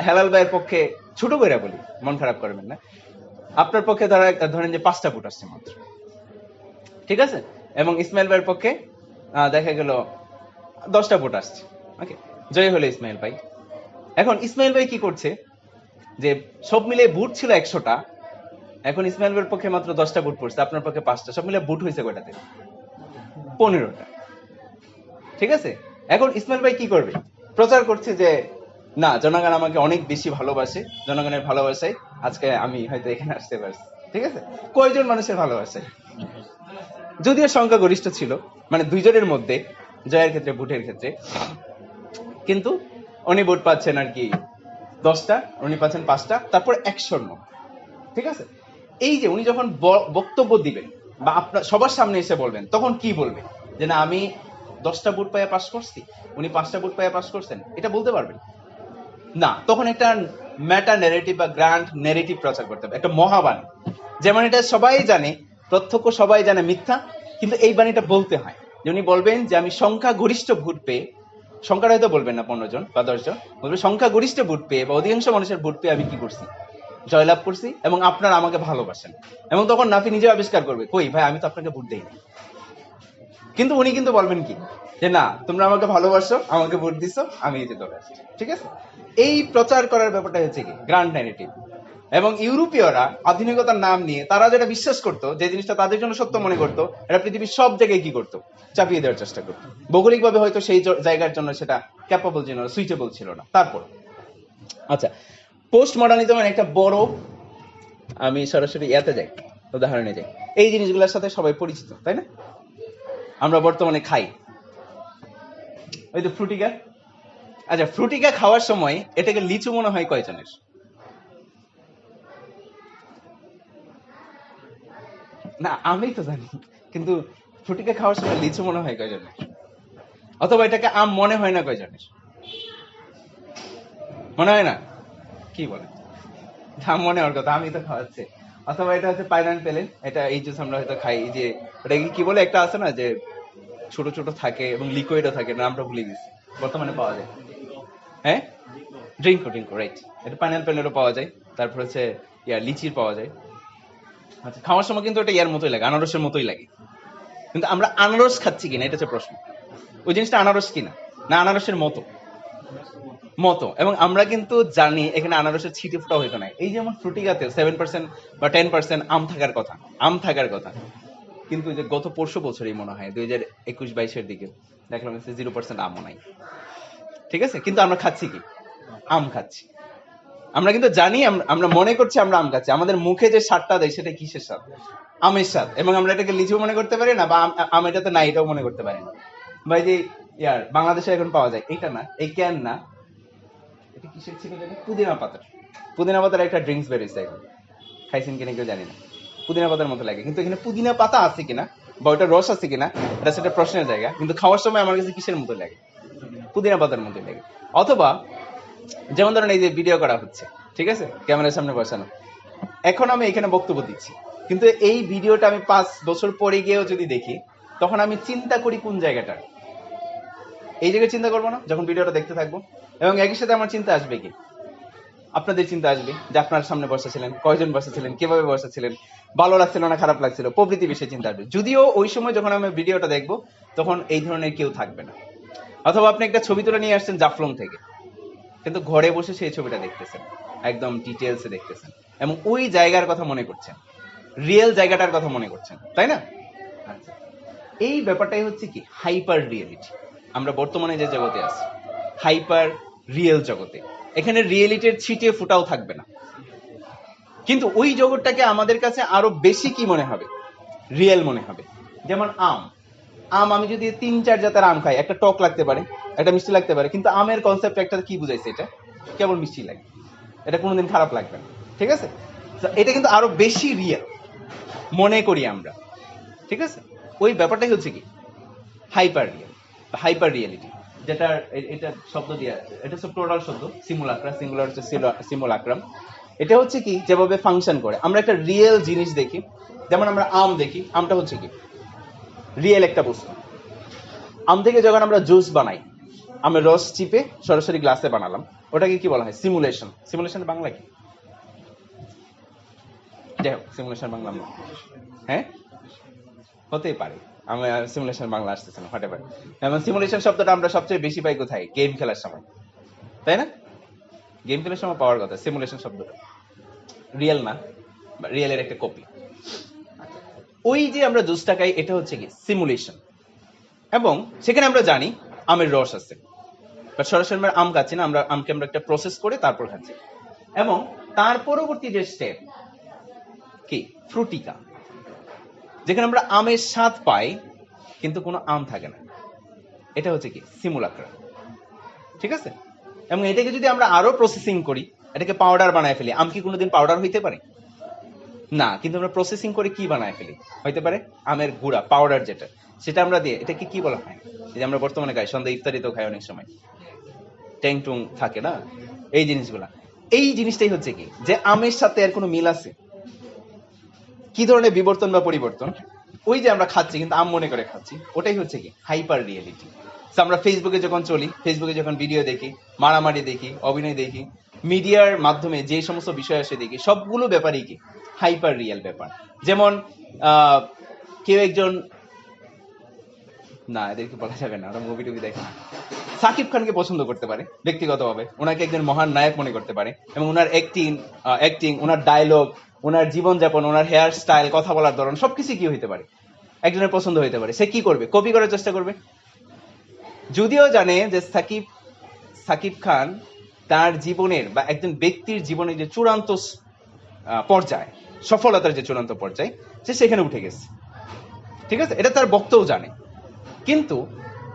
হেলাল ভাইয়ের পক্ষে, ছোট করে বলি, মন খারাপ করবেন না, আপনার পক্ষে ধরেন যে 5টা ভোট আসছে মাত্র, ঠিক আছে, এবং ইসমাইল ভাইয়ের পক্ষে দেখা গেল 10টা ভোট আসছে। ওকে, জয় হলো ইসমাইল ভাই। এখন ইসমাইল ভাই কি করছে, যে সব মিলে ভোট ছিল 100টা, এখন ইসমাইল ভাইয়ের পক্ষে মাত্র 10টা ভোট পড়ছে, আপনার পক্ষে 5টা, সব মিলে ভোট হয়েছে কয়টাতে? 15টা, ঠিক আছে। এখন ইসমাইল ভাই কি করবে, প্রচার করছে যে না, জনগণ আমাকে অনেক বেশি ভালোবাসে, জনগণের ভালোবাসায় আজকে আমি হয়তো এখানে আসতে পারছি, ঠিক আছে। কয়জন মানুষের ভালোবাসে? যদিও সংখ্যা গরিষ্ঠ ছিল, মানে দুইজনের মধ্যে জয়ের ক্ষেত্রে, ভোটের ক্ষেত্রে, কিন্তু উনি ভোট পাচ্ছেন আর কি 10টা, উনি পাচ্ছেন 5টা, তারপর 100 নো, ঠিক আছে। এই যে উনি যখন বক্তব্য দিবেন বা আপনার সবার সামনে এসে বলবেন, তখন কি বলবেন, যে না আমি 10টা ভোট পাইয়া পাস করছি, উনি 5টা ভোট পাইয়া পাস করছেন, এটা বলতে পারবেন না। তখন একটা মেটা ন্যারেটিভ বা গ্র্যান্ড ন্যারেটিভ প্রচার করতে হবে, একটা মহাবাণী, যেমন এটা সবাই জানে, প্রত্যক্ষ সবাই জানে মিথ্যা, কিন্তু এই বাণীটা বলতে হয়। যে উনি বলবেন যে আমি সংখ্যা গরিষ্ঠ ভোট পেয়ে, সংখ্যাটা হয়তো বলবেন না 15 জন বা 10 জন, বলবে সংখ্যা গরিষ্ঠ ভোট পেয়ে বা অধিকাংশ মানুষের ভোট পেয়ে আমি কি করছি, জয়লাভ করছি, এবং আপনারা আমাকে ভালোবাসেন। এবং তখন নাফি নিজে আবিষ্কার করবে, কই ভাই, আমি তো আপনাকে ভোট দেইনি। কিন্তু উনি কিন্তু বলবেন কি, যে না, তোমরা আমাকে ভালোবাসো, আমাকে ভোট দিছো, আমি এই যে দলে আসছি, ঠিক আছে। এই প্রচার করার ব্যাপারটা হচ্ছে কি গ্র্যান্ড ন্যারেটিভ। এবং ইউরোপীয়রা আধুনিকতার নাম নিয়ে তারা যেটা বিশ্বাস করতো, যে জিনিসটা তাদের জন্য সত্য মনে করতো, এটা পৃথিবীর সব জায়গায় কি করতো, চাপিয়ে দেওয়ার চেষ্টা করতো। ভৌগোলিকভাবে হয়তো সেই জায়গার জন্য সেটা ক্যাপাবল ছিল না, সুইটেবল ছিল না। তারপর আচ্ছা, পোস্ট মডার্নিজম একটা বড়, আমি সরাসরি যাই, উদাহরণে যাই, এই জিনিসগুলোর সাথে সবাই পরিচিত, তাই না? আমরা বর্তমানে খাই ওই তো ফ্রুটিকা। আচ্ছা, ফ্রুটিকা খাওয়ার সময় এটাকে লিচু মনে হয় কয়জনের? না, আমি তো জানি, কিন্তু ফ্রুটিকা খাওয়ার সময় লিচু মনে হয় কয়জনের? অথবা এটাকে আম মনে হয় না কয়জনের? মনে হয় না? কি বলে, আম মনে হওয়ার কথা, আমি তো খাওয়াচ্ছে। অথবা এটা হচ্ছে পাইনাপেল, এটা এই জুস আমরা হয়তো খাই, এই যে ওটা কি বলে একটা আছে না, যে ছোট ছোট থাকে এবং লিকুইডও থাকে, নামটা ভুলে গেছি, বর্তমানে পাওয়া যায়। হ্যাঁ, ড্রিঙ্কো, রাইট। এটা পাইনাপেলেরও পাওয়া যায়, তারপর হচ্ছে লিচির পাওয়া যায়। আচ্ছা, খাওয়ার সময় কিন্তু এটা ইয়ার মতোই লাগে, আনারসের মতোই লাগে। কিন্তু আমরা আনারস খাচ্ছি কিনা, এটা হচ্ছে প্রশ্ন। ওই জিনিসটা আনারস কিনা, না আনারসের মতো মতো এবং আমরা কিন্তু জানি এখানে আনারসের ছিটে ফোটা হইতো না। এই যেমন ফ্রুটিকাতে 7% বা 10% আম থাকার কথা, কিন্তু যে গত পরশু বছরই মনে হয় 2021-22 দিকে দেখলাম 0% আমও নাই, ঠিক আছে। কিন্তু আমরা খাচ্ছি কি, আম খাচ্ছি। আমরা কিন্তু জানি, আমরা মনে করছি আমরা আম খাচ্ছি, আমাদের মুখে যে স্বাদটা দেয় সেটা কিসের স্বাদ, আমের স্বাদ। এবং আমরা এটাকে লিচু মনে করতে পারি না, বা আম এটাতে নাই এটাও মনে করতে পারি না। ভাই যে বাংলাদেশে এখন পাওয়া যায়, এইটা না, এই ক্যান না, এটা কিসের ছিল জানি, পুদিনা পাতার একটা ড্রিঙ্কস বেরিয়েছে এখন, খাইছেন কিনা কেউ জানি না। পুদিনা পাতার মতো লাগে, কিন্তু এখানে পুদিনা পাতা আছে কিনা বা ওটা রস আছে কিনা এটা সেটা প্রশ্নের জায়গা। কিন্তু খাওয়ার সময় আমার কাছে কিসের মতো লাগে, পুদিনা পাতার মতো লাগে। অথবা যেমন ধরেন এই যে ভিডিও করা হচ্ছে, ঠিক আছে, ক্যামেরার সামনে বসানো। এখন আমি এখানে বক্তব্য দিচ্ছি, কিন্তু এই ভিডিওটা আমি 5 বছর পরে গিয়েও যদি দেখি, তখন আমি চিন্তা করি কোন জায়গাটা, এই জায়গায় চিন্তা করবো না যখন ভিডিওটা দেখতে থাকবো। এবং একই সাথে আমার চিন্তা আসবে কি, আপনাদের চিন্তা আসবে যে আপনার সামনে বসেছিলেন, কয়জন বসেছিলেন, কিভাবে বসেছিলেন, ভালো লাগছিল না খারাপ লাগছিল, প্রভৃতি বিষয়ে চিন্তা আসবে। যদিও ওই সময় যখন আমি ভিডিওটা দেখবো তখন এই ধরনের কেউ থাকবে না। অথবা আপনি একটা ছবি তুলে নিয়ে আসছেন জাফলং থেকে, কিন্তু ঘরে বসে সেই ছবিটা দেখতেছেন, একদম ডিটেলসে দেখতেছেন, এবং ওই জায়গার কথা মনে করছেন, রিয়েল জায়গাটার কথা মনে করছেন, তাই না? আচ্ছা, এই ব্যাপারটাই হচ্ছে কি হাইপার রিয়েলিটি। আমরা বর্তমানে যে জগতে আছি, হাইপার রিয়েল জগতে, এখানে রিয়েলিটির ছিটিয়ে ফুটাও থাকবে না। কিন্তু ওই জগৎটাকে আমাদের কাছে আরো বেশি কি মনে হবে, রিয়েল মনে হবে। যেমন আম, আমি যদি 3-4 জাতের আম খাই, একটা টক লাগতে পারে, একটা মিষ্টি লাগতে পারে, কিন্তু আমের কনসেপ্ট একটা কি বুঝাইছে, এটা কেবল মিষ্টি লাগে, এটা কোনোদিন খারাপ লাগবে না, ঠিক আছে? তো এটা কিন্তু আরো বেশি রিয়েল মনে করি আমরা, ঠিক আছে? ওই ব্যাপারটাই হচ্ছে কি হাইপার রিয়েল, হাইপার রিয়েলিটি, যেটা এটা শব্দ দিয়ে, এটা হচ্ছে প্লুরাল শব্দ, সিমুলাক্রা, সিঙ্গুলার হচ্ছে সিমুলাক্রাম। এটা হচ্ছে কি যেভাবে ফাংশন করে, আমরা একটা রিয়েল জিনিস দেখি, যেমন আমরা আম দেখি, আমটা হচ্ছে কি রিয়েল একটা বস্তু। আম থেকে যখন আমরা জুস বানাই, আমের রস চিপে সরাসরি গ্লাসে বানালাম, ওটাকে কি বলা হয়, সিমুলেশন। সিমুলেশন বাংলা কি? যাই হোক, সিমুলেশন বাংলা আমরা, হ্যাঁ হতেই পারে, আমি সিমুলেশন বাংলা আসতেছে না, হতে পারে। এবং সিমুলেশন শব্দটা আমরা সবচেয়ে বেশি পাই কোথায়, গেম খেলার সময়, তাই না? গেম খেলার সময় পাওয়ার কথা সিমুলেশন শব্দটা, রিয়েল না, রিয়েলের একটা কপি। ওই যে আমরা জুসটা খাই, এটা হচ্ছে কি সিমুলেশন। এবং সেখানে আমরা জানি আমের রস আছে, বাট সরাসরি আমরা আম খাচ্ছি না, আমরা আমকে আমরা একটা প্রসেস করে তারপর খাচ্ছি। এবং তার পরবর্তী যে স্টেপ কি ফ্রুটিকা, যেখানে আমরা আমের স্বাদ পাই কিন্তু কোনো আম থাকে না, এটা হচ্ছে কি সিমুলাক্রা, ঠিক আছে? এবং এটাকে যদি আমরা আরো প্রসেসিং করি, এটাকে পাউডার বানায় ফেলি, আম কি কোনোদিন পাউডার হইতে পারে না, কিন্তু আমরা প্রসেসিং করে কি বানায় ফেলি, হইতে পারে আমের গুঁড়া, পাউডার যেটা, সেটা আমরা দিয়ে, এটাকে কি বলা হয়, এই যে আমরা বর্তমানে খাই, সন্ধ্যা ইফতারিতেও খাই অনেক সময়, ট্যাং টুং থাকে না, এই জিনিসগুলা। এই জিনিসটাই হচ্ছে কি যে আমের সাথে এর কোনো মিল আছে, কি ধরনের বিবর্তন বা পরিবর্তন, ওই যে আমরা খাচ্ছি কিন্তু আম মনে করে খাচ্ছি, ওটাই হচ্ছে কি হাইপার রিয়েলিটি। আমরা ফেসবুকে যখন চলি, ফেসবুকে যখন ভিডিও দেখি, মারামারি দেখি, অভিনয় দেখি, মিডিয়ার মাধ্যমে যে সমস্ত বিষয় আসে দেখি, সবগুলো ব্যাপারই কি হাইপার রিয়েল ব্যাপার। যেমন কেউ একজন, না এদেরকে বলা যাবে না, ওরা মুভি টুভি দেখে না, সাকিব খানকে পছন্দ করতে পারে ব্যক্তিগতভাবে, ওনাকে একজন মহান নায়ক মনে করতে পারে, এবং ওনার অ্যাক্টিং, ওনার ডায়লগ, ওনার জীবনযাপন, ওনার হেয়ার স্টাইল, কথা বলার ধরন, সবকিছু কি হইতে পারে, একজনের পছন্দ হইতে পারে। সে কি করবে, কপি করার চেষ্টা করবে, যদিও জানে যে সাকিব খান তার জীবনের বা একজন ব্যক্তির জীবনের যে চূড়ান্ত পর্যায়, সফলতার যে চূড়ান্ত পর্যায়, সে সেখানে উঠে গেছে, ঠিক আছে? এটা তার ভক্তও জানে, কিন্তু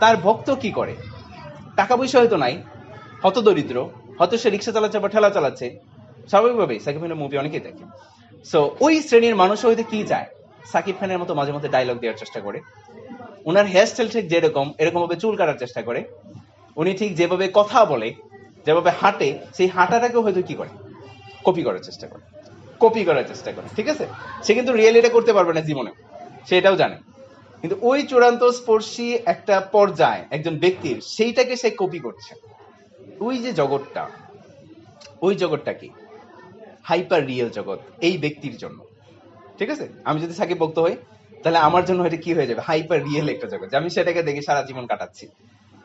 তার ভক্ত কি করে, টাকা পয়সা হয়তো নাই, হত দরিদ্র, হয়তো সে রিক্সা চালাচ্ছে বা ঠেলা চালাচ্ছে, স্বাভাবিকভাবেই সাকিব খানের মুভি অনেকেই দেখে। সো ওই শ্রেণীর মানুষ হয়তো কি চায়, সাকিব খানের মতো মাঝে মধ্যে ডায়লগ দেওয়ার চেষ্টা করে, ওনার হেয়ার স্টাইল ঠিক যেরকম এরকম ভাবে চুল কাটার চেষ্টা করে, উনি ঠিক যেভাবে কথা বলে, যেভাবে হাঁটে, সেই হাঁটাটাকেও হয়তো কি করে কপি করার চেষ্টা করে, ঠিক আছে? সে কিন্তু রিয়েলিটি করতে পারবে না জীবনে, সে এটাও জানে, কিন্তু ওই চূড়ান্ত স্পর্শী একটা পর্যায় একজন ব্যক্তির, সেইটাকে সে কপি করছে। ওই যে জগৎটা, ওই জগৎটা কি হাইপার রিয়েল জগৎ এই ব্যক্তির জন্য, ঠিক আছে? আমি যদি সাকিব ভক্ত হই, তাহলে আমার জন্য এটা কি হয়ে যাবে, হাইপার রিয়েল একটা জগৎ, যে আমি সেটাকে দেখে সারা জীবন কাটাচ্ছি,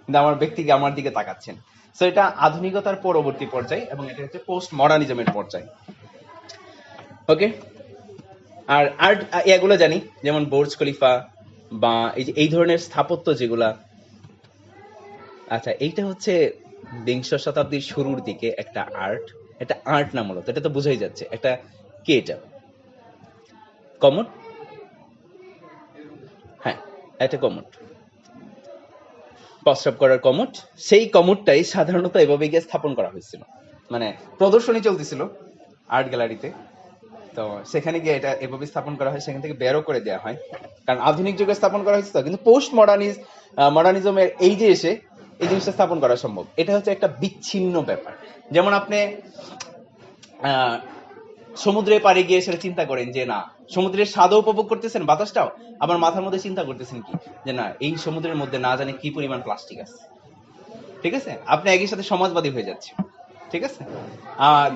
কিন্তু আমার ব্যক্তিকে আমার দিকে তাকাচ্ছেন। সো এটা আধুনিকতার পরবর্তী পর্যায়, এবং এটা হচ্ছে পোস্ট মডার্নিজমের পর্যায়। ওকে, আর আর্ট এগুলো জানি, যেমন বুর্জ খলিফা বা এই ধরনের স্থাপত্য যেগুলা, আচ্ছা এইটা হচ্ছে বিংশ শতাব্দীর শুরুর দিকে একটা আর্ট, এটা আর্ট না মূলত, এটা তো বুঝাই যাচ্ছে একটা কি, এটা কমোড, হ্যাঁ এটা কমোড, প্রস্রাব করার কমোড, সেই কমোডটাই সাধারণত এভাবে গিয়ে স্থাপন করা হয়েছিল, মানে প্রদর্শনী চলতেছিল আর্ট গ্যালারিতে, তো সেখানে গিয়ে এটা এভাবে স্থাপন করা হয়, সেখান থেকে বেরো করে দেওয়া হয়, কারণ আধুনিক যুগে স্থাপন করা হয়েছে। কিন্তু পোস্ট মডার্নিজমের এই যে এসে এই জিনিসটা স্থাপন করা সম্ভব, এটা হচ্ছে একটা বিচ্ছিন্ন ব্যাপার। যেমন আপনি আহ, সমুদ্রের পাড়ে গিয়ে সেটা চিন্তা করেন যে না, সমুদ্রের স্বাদও উপভোগ করতেছেন, বাতাসটাও, আবার মাথার মধ্যে চিন্তা করতেছেন কি যে না, এই সমুদ্রের মধ্যে না জানি কি পরিমাণ প্লাস্টিক আছে। ঠিক আছে, আপনি একই সাথে সমাজবাদী হয়ে যাচ্ছে। ঠিক আছে,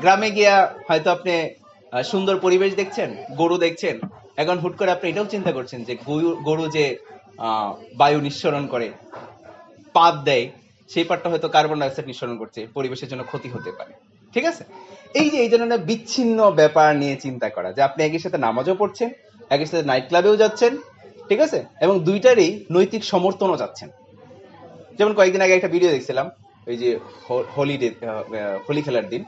গ্রামে গিয়া হয়তো আপনি সুন্দর পরিবেশ দেখছেন, গরু দেখছেন, এখন হুট করে আপনি এটাও চিন্তা করছেন যে গরু যে বায়ু নিঃসরণ করে, পাত দেয়, সেই পাটটা হয়তো কার্বন ডাইঅক্সাইড নিঃসরণ করছে, পরিবেশের জন্য ক্ষতি হতে পারে। ঠিক আছে, এই যে এই ধরনের বিচ্ছিন্ন ব্যাপার নিয়ে চিন্তা করা, যে আপনি একই সাথে নামাজও পড়ছেন, একই সাথে নাইট ক্লাবেও যাচ্ছেন, ঠিক আছে, এবং দুইটারই নৈতিক সমর্থনও চাচ্ছেন। যেমন কয়েকদিন আগে একটা ভিডিও দেখছিলাম, ওই যে হোলিডে, হোলি খেলার দিন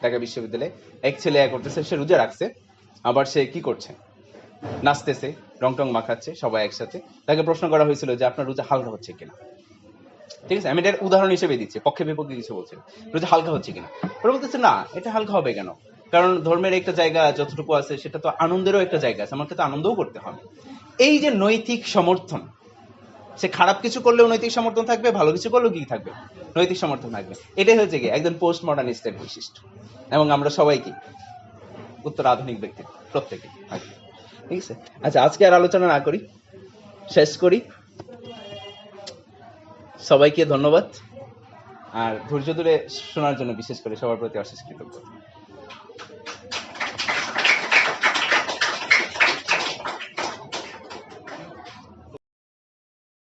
ঢাকা বিশ্ববিদ্যালয়ে এক ছেলে করতেছে, সে রোজা রাখছে, আবার সে কি করছে, নাচতেছে, রং টং মাখাচ্ছে সবাই একসাথে। তাকে প্রশ্ন করা হয়েছিল যে আপনার রোজা হালকা হচ্ছে কিনা। ঠিক আছে, আমি এটার উদাহরণ হিসেবে দিচ্ছি, পক্ষে বিপক্ষে কিছু বলছি না, রোজা হালকা হচ্ছে কিনা। ওরা বলতেছে না, এটা হালকা হবে কেন, কারণ ধর্মের একটা জায়গা যতটুকু আছে সেটা তো আনন্দেরও একটা জায়গা আছে, আমাকে তো আনন্দও করতে হবে। এই যে নৈতিক সমর্থন, সে খারাপ কিছু করলেও নৈতিক সমর্থন থাকবে, ভালো কিছু করলেও কি থাকবে, নৈতিক সমর্থন থাকবে। এটাই হচ্ছে কি একজন পোস্ট মডার্নিস্টের বৈশিষ্ট্য, এবং আমরা সবাই কি উত্তর আধুনিক ব্যক্তি, প্রত্যেকে থাকি। ঠিক আছে, আচ্ছা আজকে আর আলোচনা না করি, শেষ করি। সবাইকে ধন্যবাদ, আর ধৈর্য ধরে শোনার জন্য বিশেষ করে সবার প্রতি অশেষ কৃতজ্ঞতা।